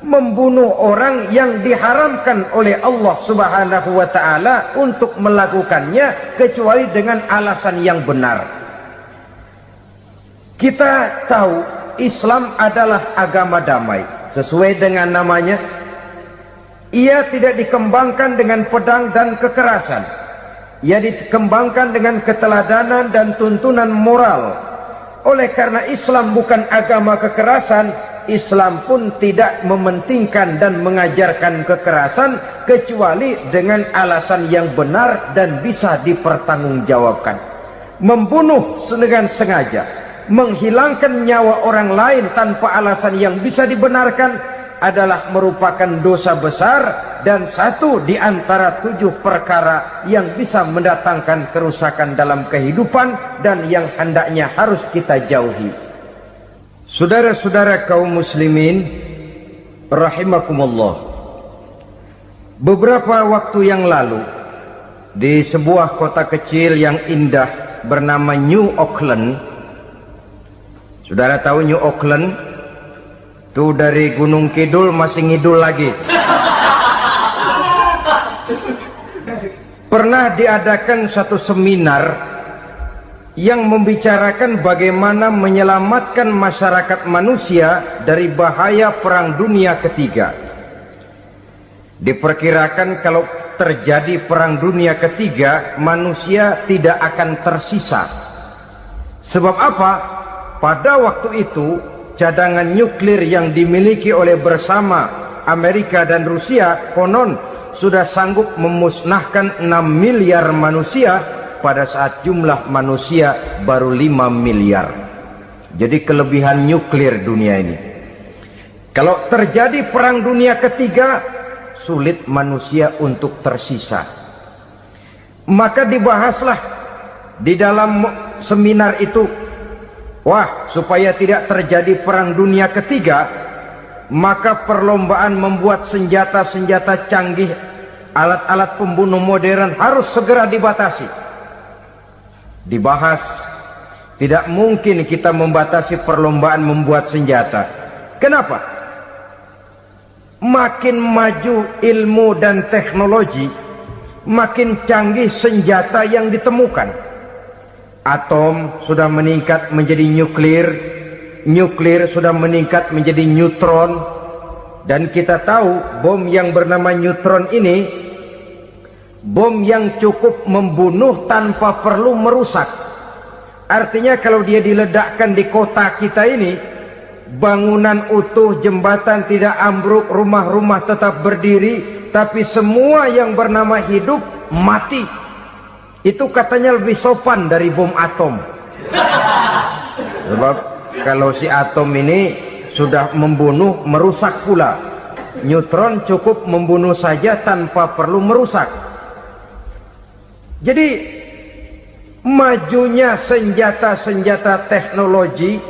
membunuh orang yang diharamkan oleh Allah Subhanahu wa taala untuk melakukannya kecuali dengan alasan yang benar. Kita tahu Islam adalah agama damai, sesuai dengan namanya. Ia tidak dikembangkan dengan pedang dan kekerasan. Ia dikembangkan dengan keteladanan dan tuntunan moral. Oleh karena Islam bukan agama kekerasan, Islam pun tidak mementingkan dan mengajarkan kekerasan kecuali dengan alasan yang benar dan bisa dipertanggungjawabkan. Membunuh dengan sengaja, menghilangkan nyawa orang lain tanpa alasan yang bisa dibenarkan adalah merupakan dosa besar dan satu di antara 7 perkara yang bisa mendatangkan kerusakan dalam kehidupan dan yang hendaknya harus kita jauhi. Saudara-saudara kaum muslimin rahimakumullah, beberapa waktu yang lalu di sebuah kota kecil yang indah bernama New Auckland. Saudara tahu New Auckland? Tuh dari Gunung Kidul masih ngidul lagi. Pernah diadakan satu seminar yang membicarakan bagaimana menyelamatkan masyarakat manusia dari bahaya Perang Dunia Ketiga. Diperkirakan kalau terjadi Perang Dunia Ketiga, manusia tidak akan tersisa. Sebab apa? Pada waktu itu cadangan nuklir yang dimiliki oleh bersama Amerika dan Rusia konon sudah sanggup memusnahkan 6 miliar manusia pada saat jumlah manusia baru 5 miliar. Jadi kelebihan nuklir dunia ini. Kalau terjadi perang dunia ketiga, sulit manusia untuk tersisa. Maka dibahaslah di dalam seminar itu, wah, supaya tidak terjadi perang dunia ketiga, maka perlombaan membuat senjata-senjata canggih, alat-alat pembunuh modern harus segera dibatasi. Dibahas, tidak mungkin kita membatasi perlombaan membuat senjata. Kenapa? Makin maju ilmu dan teknologi, makin canggih senjata yang ditemukan. Atom sudah meningkat menjadi nuklir, nuklir sudah meningkat menjadi neutron, dan kita tahu bom yang bernama neutron ini bom yang cukup membunuh tanpa perlu merusak. Artinya kalau dia diledakkan di kota kita ini, bangunan utuh, jembatan tidak ambruk, rumah-rumah tetap berdiri, tapi semua yang bernama hidup mati. Itu katanya lebih sopan dari bom atom. Sebab kalau si atom ini sudah membunuh, merusak pula. Neutron cukup membunuh saja tanpa perlu merusak. Jadi majunya senjata-senjata teknologi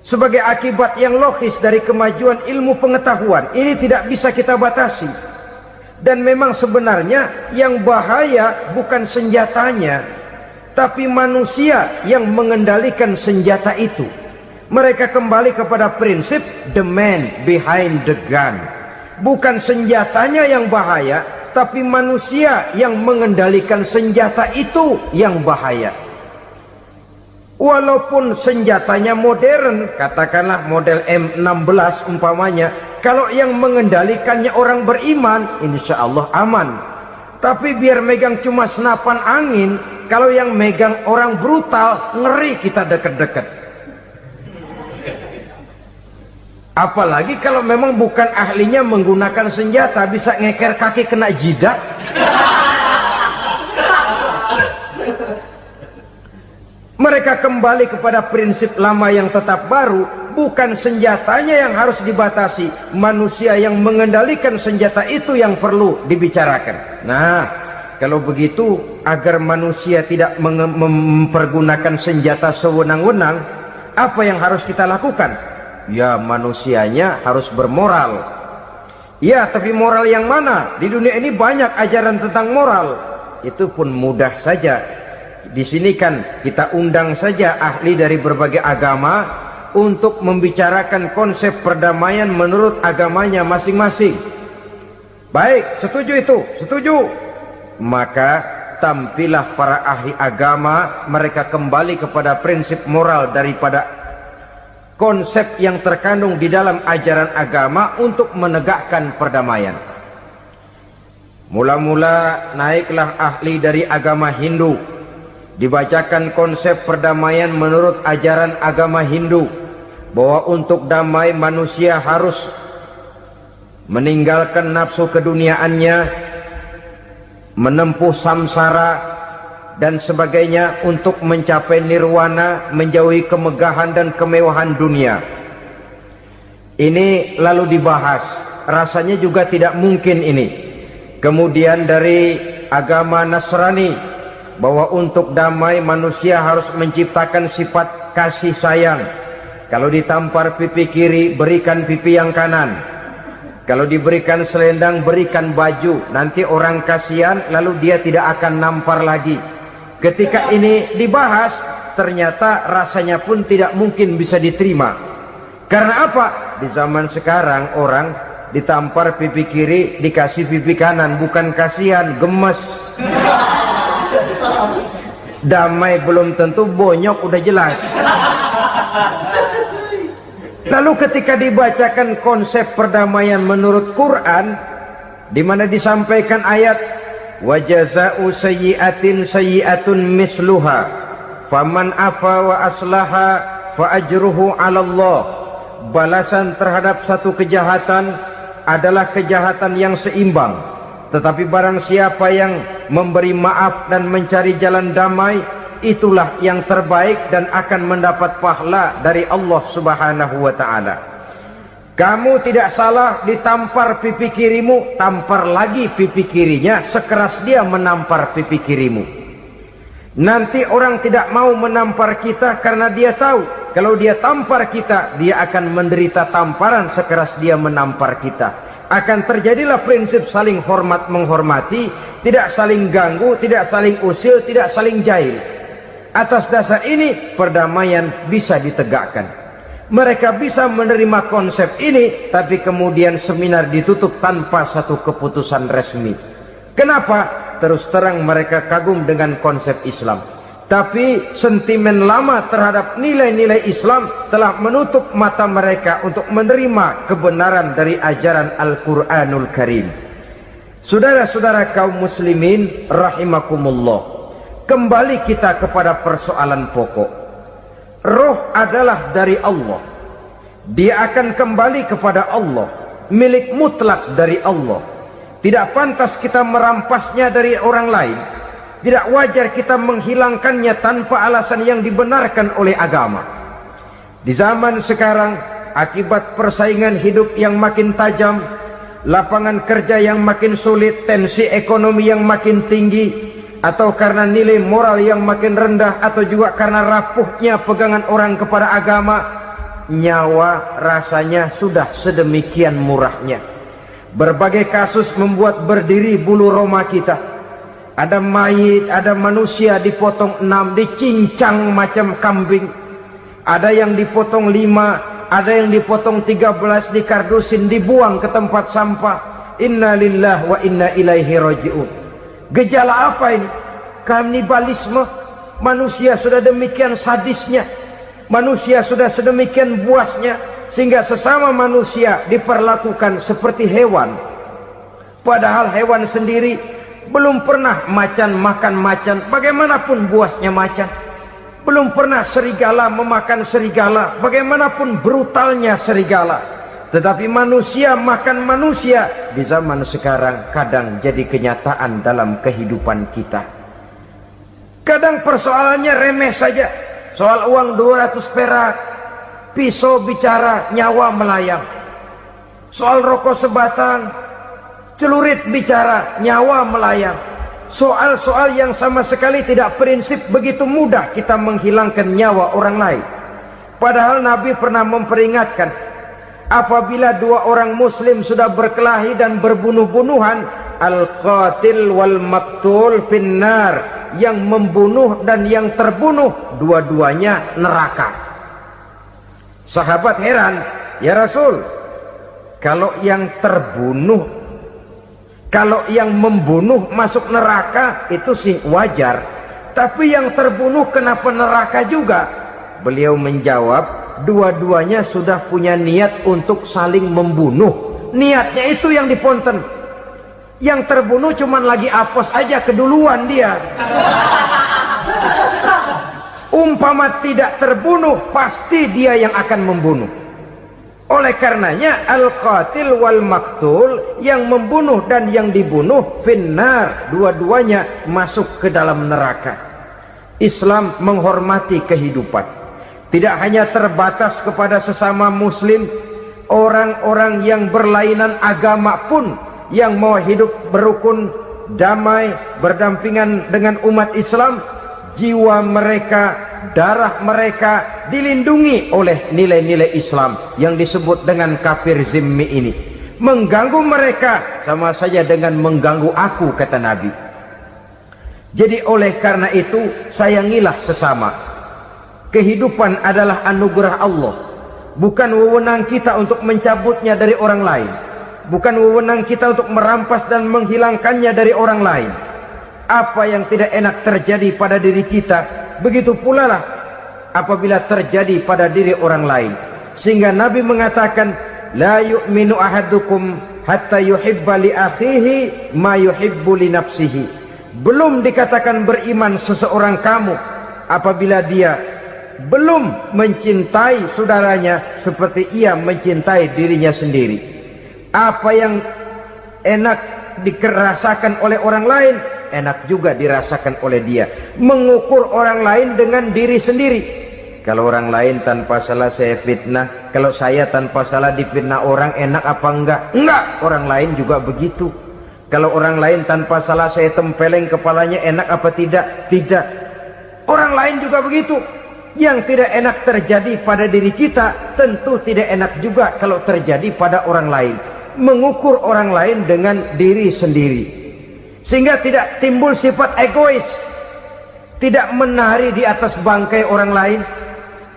sebagai akibat yang logis dari kemajuan ilmu pengetahuan ini tidak bisa kita batasi. Dan memang sebenarnya yang bahaya bukan senjatanya, tapi manusia yang mengendalikan senjata itu. Mereka kembali kepada prinsip the man behind the gun. Bukan senjatanya yang bahaya, tapi manusia yang mengendalikan senjata itu yang bahaya. Walaupun senjatanya modern, katakanlah model M16 umpamanya, kalau yang mengendalikannya orang beriman, insya Allah aman. Tapi biar megang cuma senapan angin, kalau yang megang orang brutal, ngeri kita deket-deket. Apalagi kalau memang bukan ahlinya menggunakan senjata, bisa ngeker kaki kena jidat. Mereka kembali kepada prinsip lama yang tetap baru. Bukan senjatanya yang harus dibatasi, manusia yang mengendalikan senjata itu yang perlu dibicarakan. Nah, kalau begitu, agar manusia tidak mempergunakan senjata sewenang-wenang, apa yang harus kita lakukan? Ya, manusianya harus bermoral. Ya, tapi moral yang mana? Di dunia ini banyak ajaran tentang moral. Itu pun mudah saja. Di sini kan kita undang saja ahli dari berbagai agama untuk membicarakan konsep perdamaian menurut agamanya masing-masing. Baik, setuju itu, setuju. Maka tampillah para ahli agama, mereka kembali kepada prinsip moral daripada konsep yang terkandung di dalam ajaran agama untuk menegakkan perdamaian. Mula-mula naiklah ahli dari agama Hindu. Dibacakan konsep perdamaian menurut ajaran agama Hindu, bahwa untuk damai manusia harus meninggalkan nafsu keduniaannya, menempuh samsara dan sebagainya untuk mencapai nirwana, menjauhi kemegahan dan kemewahan dunia. Ini lalu dibahas, rasanya juga tidak mungkin ini. Kemudian dari agama Nasrani, bahwa untuk damai manusia harus menciptakan sifat kasih sayang. Kalau ditampar pipi kiri, berikan pipi yang kanan. Kalau diberikan selendang, berikan baju. Nanti orang kasihan, lalu dia tidak akan nampar lagi. Ketika ini dibahas, ternyata rasanya pun tidak mungkin bisa diterima. Karena apa? Di zaman sekarang orang ditampar pipi kiri, dikasih pipi kanan. Bukan kasihan, gemes. Damai belum tentu, bonyok udah jelas. Lalu ketika dibacakan konsep perdamaian menurut Quran, di mana disampaikan ayat wa jazaa'u sayyi'atin sayyi'atun misluha faman afa wa aslaha fa ajruhu 'ala Allah. Balasan terhadap satu kejahatan adalah kejahatan yang seimbang. Tetapi barang siapa yang memberi maaf dan mencari jalan damai, itulah yang terbaik dan akan mendapat pahala dari Allah Subhanahu wa ta'ala. Kamu tidak salah ditampar pipi kirimu, tampar lagi pipi kirinya sekeras dia menampar pipi kirimu. Nanti orang tidak mau menampar kita karena dia tahu kalau dia tampar kita, dia akan menderita tamparan sekeras dia menampar kita. Akan terjadilah prinsip saling hormat menghormati, tidak saling ganggu, tidak saling usil, tidak saling jahil. Atas dasar ini perdamaian bisa ditegakkan. Mereka bisa menerima konsep ini, tapi kemudian seminar ditutup tanpa satu keputusan resmi. Kenapa? Terus terang mereka kagum dengan konsep Islam, tapi sentimen lama terhadap nilai-nilai Islam telah menutup mata mereka untuk menerima kebenaran dari ajaran Al-Quranul Karim. Saudara-saudara kaum muslimin rahimakumullah, kembali kita kepada persoalan pokok. Roh adalah dari Allah, dia akan kembali kepada Allah, milik mutlak dari Allah. Tidak pantas kita merampasnya dari orang lain. Tidak wajar kita menghilangkannya tanpa alasan yang dibenarkan oleh agama. Di zaman sekarang, akibat persaingan hidup yang makin tajam, lapangan kerja yang makin sulit, tensi ekonomi yang makin tinggi, atau karena nilai moral yang makin rendah, atau juga karena rapuhnya pegangan orang kepada agama, nyawa rasanya sudah sedemikian murahnya. Berbagai kasus membuat berdiri bulu roma kita. Ada mayit, ada manusia dipotong 6, dicincang macam kambing. Ada yang dipotong 5, ada yang dipotong 13, dikardusin, dibuang ke tempat sampah. Inna lillahi wa inna ilaihi raji'un. Gejala apa ini? Kanibalisme. Manusia sudah demikian sadisnya, manusia sudah sedemikian buasnya, sehingga sesama manusia diperlakukan seperti hewan. Padahal hewan sendiri belum pernah macan makan macan, bagaimanapun buasnya macan. Belum pernah serigala memakan serigala, bagaimanapun brutalnya serigala. Tetapi manusia makan manusia di zaman sekarang kadang jadi kenyataan dalam kehidupan kita. Kadang persoalannya remeh saja, soal uang 200 perak, pisau bicara, nyawa melayang. Soal rokok sebatang, celurit bicara, nyawa melayang. Soal-soal yang sama sekali tidak prinsip, begitu mudah kita menghilangkan nyawa orang lain. Padahal Nabi pernah memperingatkan, apabila dua orang muslim sudah berkelahi dan berbunuh-bunuhan, al-qatil wal maktul finnar, yang membunuh dan yang terbunuh dua-duanya neraka. Sahabat heran, ya Rasul, kalau yang terbunuh, kalau yang membunuh masuk neraka itu sih wajar, tapi yang terbunuh kenapa neraka juga? Beliau menjawab, dua-duanya sudah punya niat untuk saling membunuh. Niatnya itu yang diponten. Yang terbunuh cuman lagi apes aja, keduluan dia. Umpama tidak terbunuh, pasti dia yang akan membunuh. Oleh karenanya al-qatil wal maktul, yang membunuh dan yang dibunuh finnar, dua-duanya masuk ke dalam neraka. Islam menghormati kehidupan, tidak hanya terbatas kepada sesama muslim, orang-orang yang berlainan agama pun yang mau hidup berukun, damai, berdampingan dengan umat Islam, jiwa mereka, darah mereka dilindungi oleh nilai-nilai Islam yang disebut dengan kafir zimmi ini. Mengganggu mereka sama saja dengan mengganggu aku, kata Nabi. Jadi oleh karena itu, sayangilah sesama. Kehidupan adalah anugerah Allah, bukan wewenang kita untuk mencabutnya dari orang lain, bukan wewenang kita untuk merampas dan menghilangkannya dari orang lain. Apa yang tidak enak terjadi pada diri kita, begitu pula lah apabila terjadi pada diri orang lain. Sehingga Nabi mengatakan, la yu'minu ahadukum hatta yuhibba li akhihi ma yuhibbu li nafsihi. Belum dikatakan beriman seseorang kamu apabila dia belum mencintai saudaranya seperti ia mencintai dirinya sendiri. Apa yang enak dirasakan oleh orang lain, enak juga dirasakan oleh dia. Mengukur orang lain dengan diri sendiri. Kalau orang lain tanpa salah saya fitnah, kalau saya tanpa salah difitnah orang, enak apa enggak? Enggak, orang lain juga begitu. Kalau orang lain tanpa salah saya tempeleng kepalanya, enak apa tidak? Tidak. Orang lain juga begitu. Yang tidak enak terjadi pada diri kita, tentu tidak enak juga kalau terjadi pada orang lain. Mengukur orang lain dengan diri sendiri, sehingga tidak timbul sifat egois, tidak menari di atas bangkai orang lain,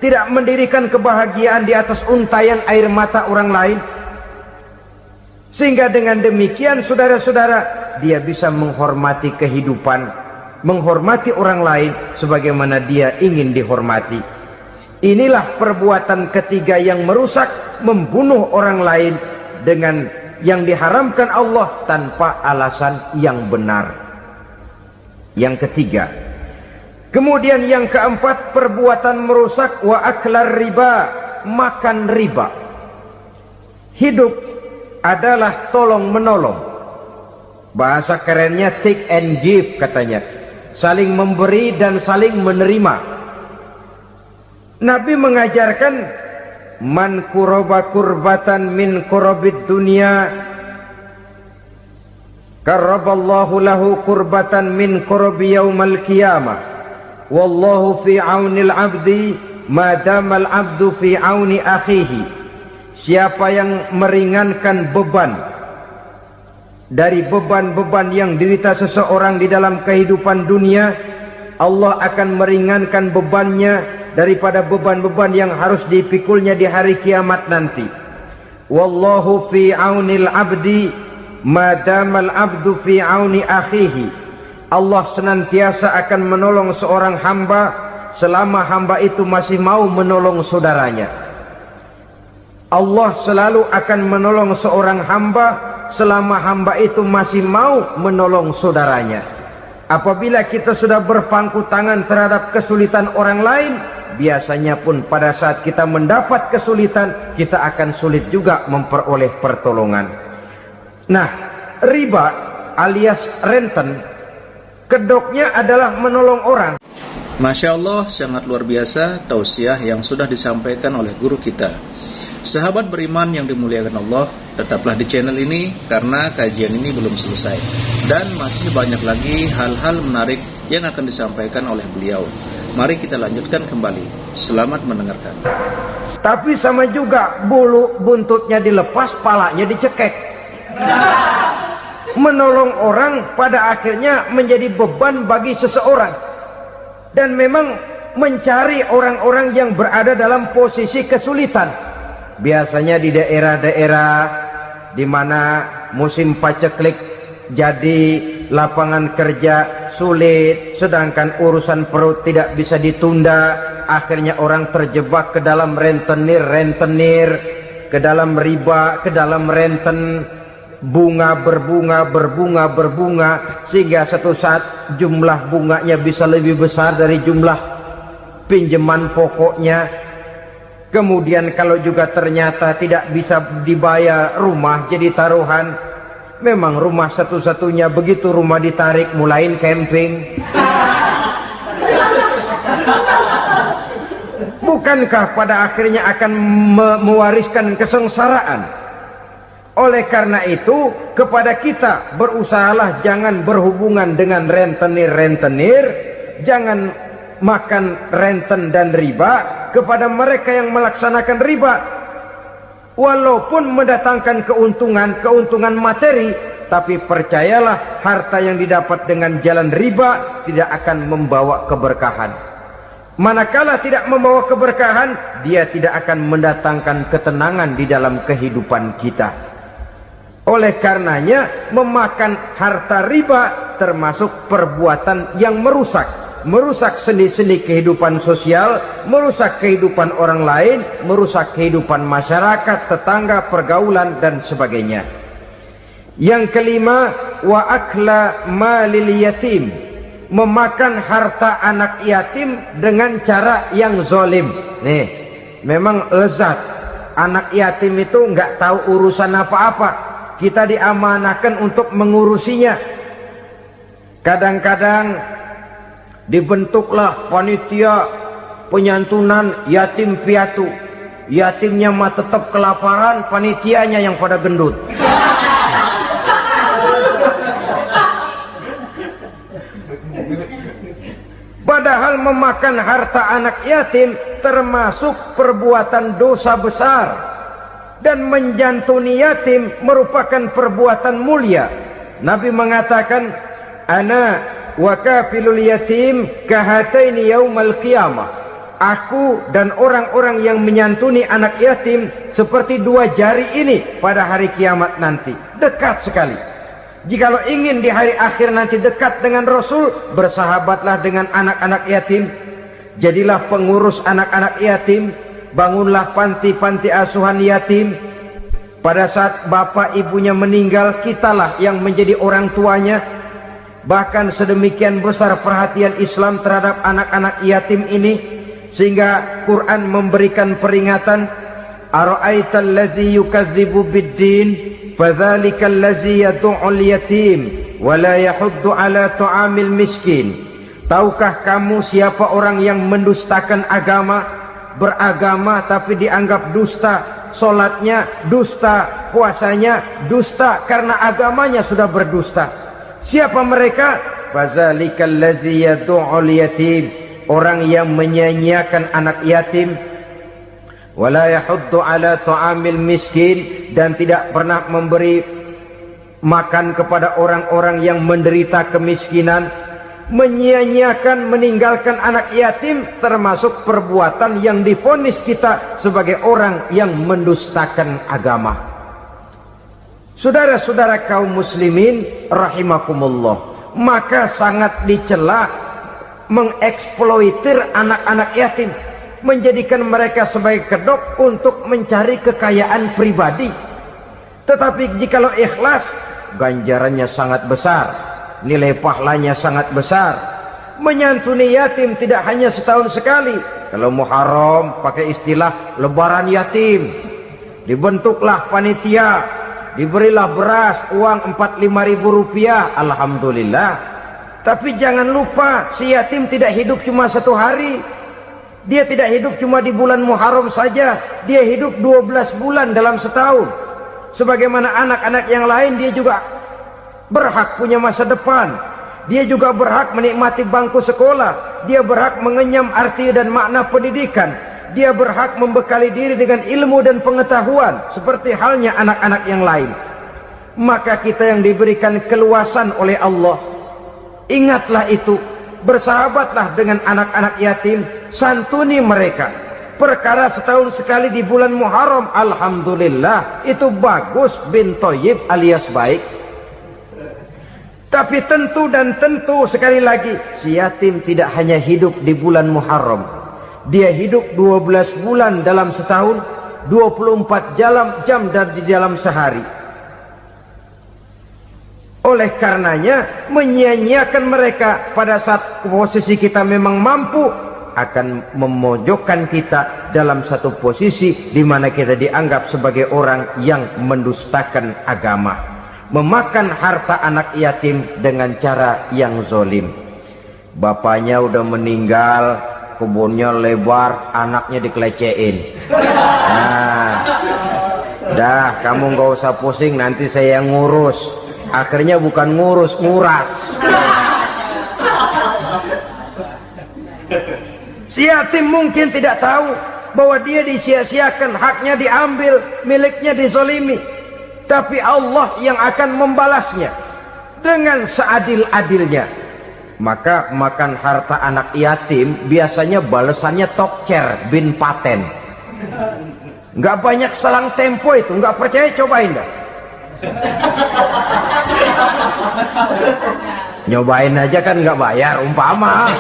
tidak mendirikan kebahagiaan di atas untayan air mata orang lain. Sehingga dengan demikian saudara-saudara, dia bisa menghormati kehidupan, menghormati orang lain sebagaimana dia ingin dihormati. Inilah perbuatan ketiga yang merusak, membunuh orang lain dengan yang diharamkan Allah tanpa alasan yang benar. Yang ketiga. Kemudian yang keempat, perbuatan merusak wa aklar riba, makan riba. Hidup adalah tolong menolong. Bahasa kerennya take and give katanya. Saling memberi dan saling menerima. Nabi mengajarkan man kuraba kurbatan min kurabid dunia karaballahu lahu kurbatan min kurabi yaumal qiyamah wallahu fi aunil abdi madamal abdu fi auni akhihi. Siapa yang meringankan beban dari beban-beban yang dirita seseorang di dalam kehidupan dunia, Allah akan meringankan bebannya daripada beban-beban yang harus dipikulnya di hari kiamat nanti. Wallahu fi aunil abdi madamal abdu fi auni akhihi. Allah senantiasa akan menolong seorang hamba selama hamba itu masih mau menolong saudaranya. Allah selalu akan menolong seorang hamba selama hamba itu masih mau menolong saudaranya. Apabila kita sudah berpangku tangan terhadap kesulitan orang lain, biasanya pun pada saat kita mendapat kesulitan, kita akan sulit juga memperoleh pertolongan. Nah, riba alias renten, kedoknya adalah menolong orang. Masya Allah, sangat luar biasa tausiah yang sudah disampaikan oleh guru kita. Sahabat beriman yang dimuliakan Allah, tetaplah di channel ini karena kajian ini belum selesai dan masih banyak lagi hal-hal menarik yang akan disampaikan oleh beliau. Mari kita lanjutkan kembali. Selamat mendengarkan. Tapi sama juga, bulu buntutnya dilepas, palanya dicekek. Menolong orang pada akhirnya menjadi beban bagi seseorang. Dan memang mencari orang-orang yang berada dalam posisi kesulitan. Biasanya di daerah-daerah di mana musim paceklik jadi lapangan kerja sulit, sedangkan urusan perut tidak bisa ditunda, akhirnya orang terjebak ke dalam rentenir, ke dalam riba, ke dalam renten, bunga berbunga, sehingga satu saat jumlah bunganya bisa lebih besar dari jumlah pinjaman pokoknya. Kemudian kalau juga ternyata tidak bisa dibayar, rumah jadi taruhan. Memang rumah satu-satunya, begitu rumah ditarik mulain camping. Bukankah pada akhirnya akan mewariskan kesengsaraan? Oleh karena itu, kepada kita berusahalah jangan berhubungan dengan rentenir, jangan makan renten dan riba. Kepada mereka yang melaksanakan riba, walaupun mendatangkan keuntungan materi, tapi percayalah harta yang didapat dengan jalan riba tidak akan membawa keberkahan. Manakala tidak membawa keberkahan, dia tidak akan mendatangkan ketenangan di dalam kehidupan kita. Oleh karenanya, memakan harta riba termasuk perbuatan yang merusak sendi-sendi kehidupan sosial, merusak kehidupan orang lain, merusak kehidupan masyarakat, tetangga, pergaulan dan sebagainya. Yang kelima, wa akla malil yatim, memakan harta anak yatim dengan cara yang zolim. Nih, memang lezat. Anak yatim itu nggak tahu urusan apa-apa. Kita diamanahkan untuk mengurusinya. Kadang-kadang dibentuklah panitia penyantunan yatim piatu. Yatimnya mah tetap kelaparan, panitianya yang pada gendut. Padahal memakan harta anak yatim termasuk perbuatan dosa besar, dan menjantuni yatim merupakan perbuatan mulia. Nabi mengatakan, ana wa kafilul yatim kahataini yaumal qiyamah. Aku dan orang-orang yang menyantuni anak yatim seperti dua jari ini pada hari kiamat nanti. Dekat sekali. Jikalau ingin di hari akhir nanti dekat dengan Rasul, bersahabatlah dengan anak-anak yatim. Jadilah pengurus anak-anak yatim. Bangunlah panti-panti asuhan yatim. Pada saat bapak ibunya meninggal, kitalah yang menjadi orang tuanya. Bahkan sedemikian besar perhatian Islam terhadap anak-anak yatim ini, sehingga Quran memberikan peringatan, ara'aital ladzi yukadzibu bid-din fadzalikal ladzi yad'ul yatim wa la yahuddu ala ta'amil miskin. Tahukah kamu siapa orang yang mendustakan agama, beragama tapi dianggap dusta, salatnya dusta, puasanya dusta karena agamanya sudah berdusta. Siapa mereka? Fadzalikal ladzi yad'ul yatim, orang yang menyia-nyiakan anak yatim, wala yahuddu ala ta'amil miskin, dan tidak pernah memberi makan kepada orang-orang yang menderita kemiskinan. Menyia-nyiakan, meninggalkan anak yatim termasuk perbuatan yang divonis kita sebagai orang yang mendustakan agama. Saudara-saudara kaum muslimin rahimakumullah, maka sangat dicela mengeksploitir anak-anak yatim, menjadikan mereka sebagai kedok untuk mencari kekayaan pribadi. Tetapi jikalau ikhlas, ganjarannya sangat besar, nilai pahalanya sangat besar. Menyantuni yatim tidak hanya setahun sekali. Kalau Muharram pakai istilah lebaran yatim, dibentuklah panitia, diberilah beras, uang 45.000 rupiah, alhamdulillah. Tapi jangan lupa, si yatim tidak hidup cuma satu hari. Dia tidak hidup cuma di bulan Muharram saja. Dia hidup 12 bulan dalam setahun. Sebagaimana anak-anak yang lain, dia juga berhak punya masa depan. Dia juga berhak menikmati bangku sekolah. Dia berhak mengenyam arti dan makna pendidikan. Dia berhak membekali diri dengan ilmu dan pengetahuan, seperti halnya anak-anak yang lain. Maka kita yang diberikan keluasan oleh Allah, ingatlah itu, bersahabatlah dengan anak-anak yatim, santuni mereka. Perkara setahun sekali di bulan Muharram, alhamdulillah, itu bagus bin Thayyib alias baik. Tapi tentu dan tentu sekali lagi, si yatim tidak hanya hidup di bulan Muharram. Dia hidup 12 bulan dalam setahun, 24 jam di dalam sehari. Oleh karenanya, menyia-nyiakan mereka pada saat posisi kita memang mampu akan memojokkan kita dalam satu posisi di mana kita dianggap sebagai orang yang mendustakan agama. Memakan harta anak yatim dengan cara yang zolim. Bapaknya udah meninggal, kebunnya lebar, anaknya dikelecehin. Nah, dah kamu gak usah pusing, nanti saya yang ngurus. Akhirnya bukan ngurus, nguras. Si yatim mungkin tidak tahu bahwa dia disia-siakan, haknya diambil, miliknya dizolimi. Tapi Allah yang akan membalasnya dengan seadil-adilnya. Maka makan harta anak yatim biasanya balasannya tokcer bin paten. Nggak banyak selang tempo itu, nggak percaya cobain dah. Nyobain aja kan nggak bayar, umpama.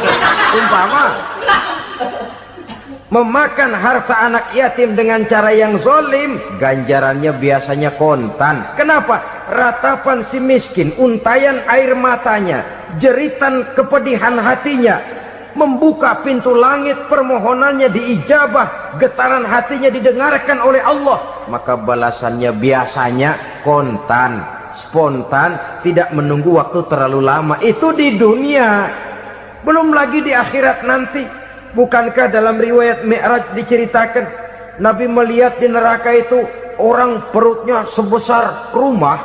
Memakan harta anak yatim dengan cara yang zolim, ganjarannya biasanya kontan. Kenapa? Ratapan si miskin, untayan air matanya, jeritan kepedihan hatinya, membuka pintu langit, permohonannya diijabah, getaran hatinya didengarkan oleh Allah, maka balasannya biasanya kontan, spontan, tidak menunggu waktu terlalu lama. Itu di dunia, belum lagi di akhirat nanti. Bukankah dalam riwayat Mi'raj diceritakan Nabi melihat di neraka itu orang perutnya sebesar rumah?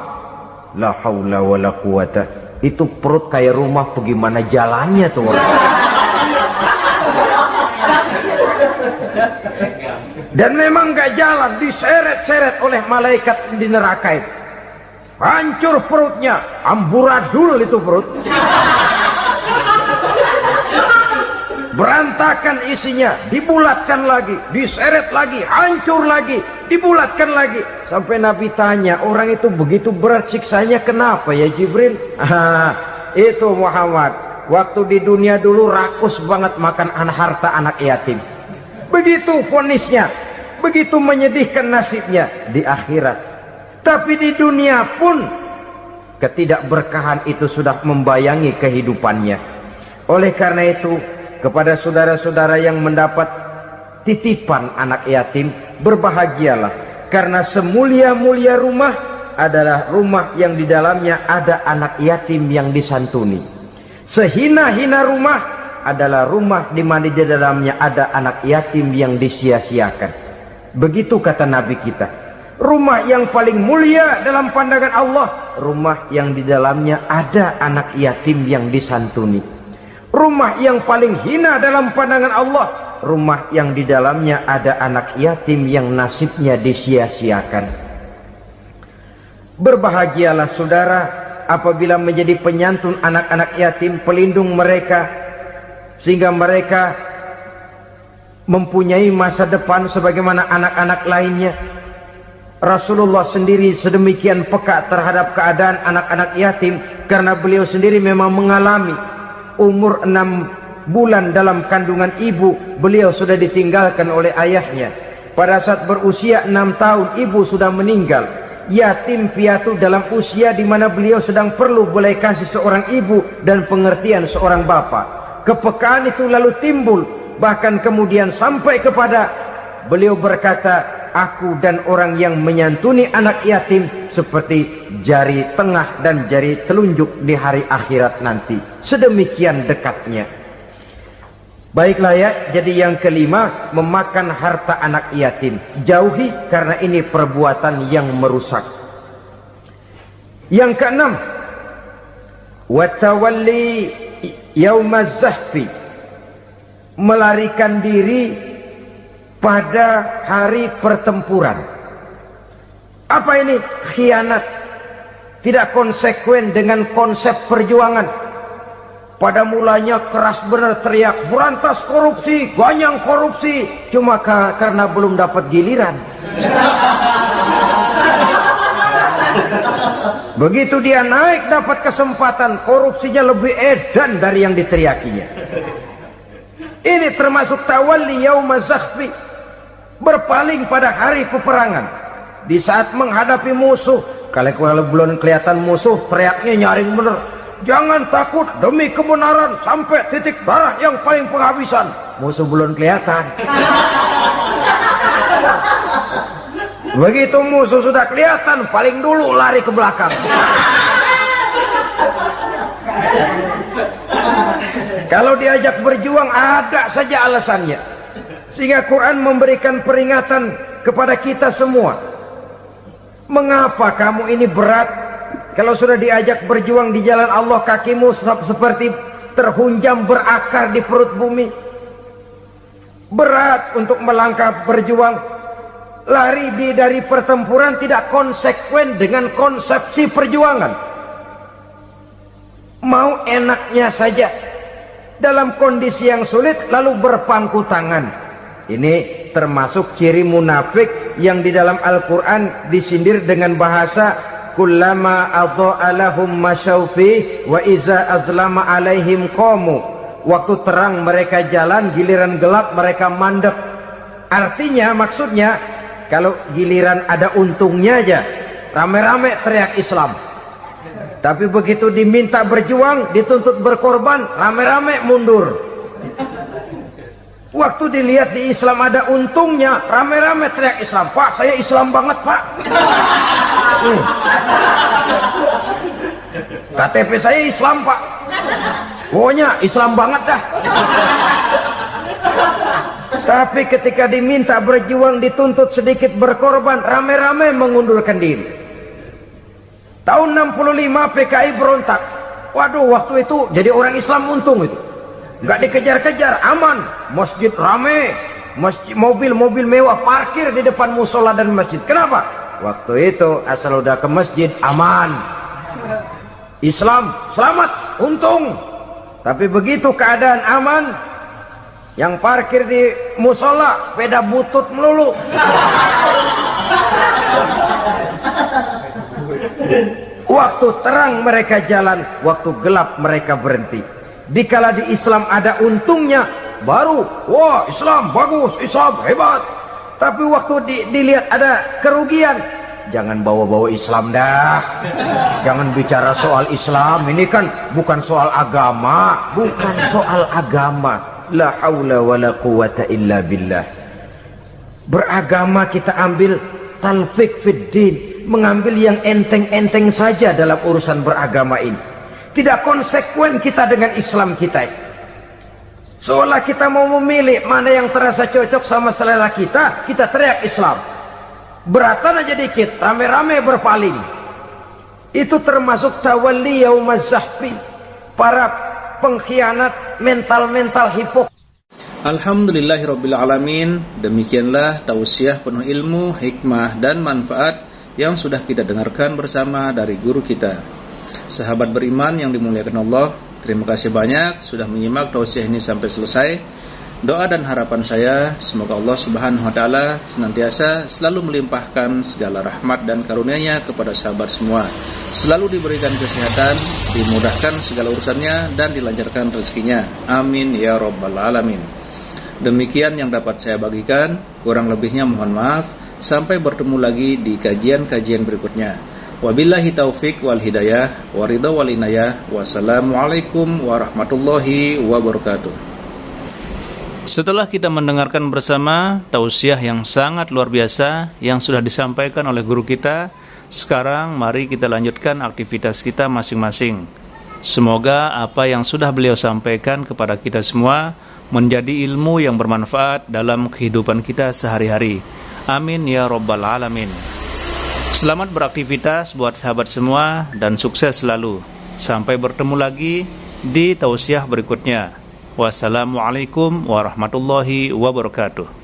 La haula wala quwata. Itu perut kayak rumah, bagaimana jalannya tuh orang? Dan memang gak jalan, diseret-seret oleh malaikat di neraka itu. Hancur perutnya, amburadul itu perut. Berantakan isinya, dibulatkan lagi, diseret lagi, hancur lagi, dibulatkan lagi. Sampai Nabi tanya, orang itu begitu berat siksanya kenapa ya Jibril? Itu Muhammad, waktu di dunia dulu rakus banget makan harta anak yatim. Begitu vonisnya, begitu menyedihkan nasibnya di akhirat. Tapi di dunia pun ketidakberkahan itu sudah membayangi kehidupannya. Oleh karena itu, kepada saudara-saudara yang mendapat titipan anak yatim, berbahagialah, karena semulia-mulia rumah adalah rumah yang di dalamnya ada anak yatim yang disantuni. Sehina-hina rumah adalah rumah di mana di dalamnya ada anak yatim yang disia-siakan. Begitu kata Nabi kita. Rumah yang paling mulia dalam pandangan Allah, rumah yang di dalamnya ada anak yatim yang disantuni. Rumah yang paling hina dalam pandangan Allah, rumah yang di dalamnya ada anak yatim yang nasibnya disia-siakan. Berbahagialah saudara apabila menjadi penyantun anak-anak yatim, pelindung mereka, sehingga mereka mempunyai masa depan sebagaimana anak-anak lainnya. Rasulullah sendiri sedemikian peka terhadap keadaan anak-anak yatim, karena beliau sendiri memang mengalami. Umur 6 bulan dalam kandungan ibu, beliau sudah ditinggalkan oleh ayahnya. Pada saat berusia 6 tahun, ibu sudah meninggal. Yatim piatu dalam usia di mana beliau sedang perlu belas kasih seorang ibu dan pengertian seorang bapak. Kepekaan itu lalu timbul, bahkan kemudian sampai kepada beliau berkata, aku dan orang yang menyantuni anak yatim seperti jari tengah dan jari telunjuk di hari akhirat nanti. Sedemikian dekatnya. Baiklah ya, jadi yang kelima, memakan harta anak yatim. Jauhi, karena ini perbuatan yang merusak. Yang keenam, watawalli yaumaz zahfi, melarikan diri pada hari pertempuran. Apa ini? Khianat, tidak konsekuen dengan konsep perjuangan. Pada mulanya keras benar teriak, berantas korupsi, ganyang korupsi, cuma karena belum dapat giliran. Begitu dia naik dapat kesempatan, korupsinya lebih edan dari yang diteriakinya. Ini termasuk tawalli yaumaz zahfi, berpaling pada hari peperangan. Di saat menghadapi musuh, kalau belum kelihatan musuh, teriaknya nyaring bener. Jangan takut, demi kebenaran sampai titik darah yang paling penghabisan. Musuh belum kelihatan. Begitu musuh sudah kelihatan, paling dulu lari ke belakang. Kalau diajak berjuang ada saja alasannya. Sehingga Quran memberikan peringatan kepada kita semua. Mengapa kamu ini berat? Kalau sudah diajak berjuang di jalan Allah, kakimu seperti terhunjam berakar di perut bumi. Berat untuk melangkah berjuang. Lari dari pertempuran tidak konsekuen dengan konsepsi perjuangan. Mau enaknya saja. Dalam kondisi yang sulit lalu berpangku tangan. Ini termasuk ciri munafik yang di dalam Al-Quran disindir dengan bahasa kullama adha'a lahum masyaufi wa iza azlama alaihim qamu. Waktu terang mereka jalan, giliran gelap mereka mandek. Artinya, maksudnya, kalau giliran ada untungnya aja, rame-rame teriak Islam. Tapi begitu diminta berjuang, dituntut berkorban, rame-rame mundur. Waktu dilihat di Islam ada untungnya, rame-rame teriak Islam. Pak, saya Islam banget, Pak. KTP saya Islam, Pak. Pokoknya Islam banget dah. Tapi ketika diminta berjuang, dituntut sedikit berkorban, rame-rame mengundurkan diri. Tahun 65 PKI berontak. Waduh, waktu itu jadi orang Islam untung itu. Nggak dikejar-kejar, aman. Masjid rame, mobil-mobil mewah parkir di depan musola dan masjid. Kenapa? Waktu itu asal udah ke masjid aman. Islam selamat, untung. Tapi begitu keadaan aman, yang parkir di musola sepeda butut melulu. Waktu terang mereka jalan, waktu gelap mereka berhenti. Dikala di Islam ada untungnya, baru wah Islam bagus, Islam hebat. Tapi waktu dilihat ada kerugian, jangan bawa-bawa Islam dah. Jangan bicara soal Islam, ini kan bukan soal agama. Bukan soal agama. La haula wa la quwata illa billah. Beragama kita ambil talfik fid din, mengambil yang enteng-enteng saja dalam urusan beragama ini. Tidak konsekuen kita dengan Islam kita. Seolah kita mau memilih mana yang terasa cocok sama selera kita, kita teriak Islam. Beratan aja dikit, rame-rame berpaling. Itu termasuk tawalli yaumaz zahfi, para pengkhianat mental-mental hipokrit. Alhamdulillahirrabbilalamin. Demikianlah tausiah penuh ilmu, hikmah, dan manfaat yang sudah kita dengarkan bersama dari guru kita. Sahabat beriman yang dimuliakan Allah, terima kasih banyak sudah menyimak tausiah ini sampai selesai. Doa dan harapan saya, semoga Allah Subhanahu wa Ta'ala senantiasa selalu melimpahkan segala rahmat dan karunia-Nya kepada sahabat semua. Selalu diberikan kesehatan, dimudahkan segala urusannya, dan dilancarkan rezekinya. Amin ya rabbal alamin. Demikian yang dapat saya bagikan, kurang lebihnya mohon maaf. Sampai bertemu lagi di kajian-kajian berikutnya. Wabillahi taufik wal hidayah, waridha wal inayah. Wassalamualaikum warahmatullahi wabarakatuh. Setelah kita mendengarkan bersama tausiah yang sangat luar biasa yang sudah disampaikan oleh guru kita, sekarang mari kita lanjutkan aktivitas kita masing-masing. Semoga apa yang sudah beliau sampaikan kepada kita semua menjadi ilmu yang bermanfaat dalam kehidupan kita sehari-hari. Amin ya rabbal alamin. Selamat beraktivitas buat sahabat semua dan sukses selalu. Sampai bertemu lagi di tausiah berikutnya. Wassalamualaikum warahmatullahi wabarakatuh.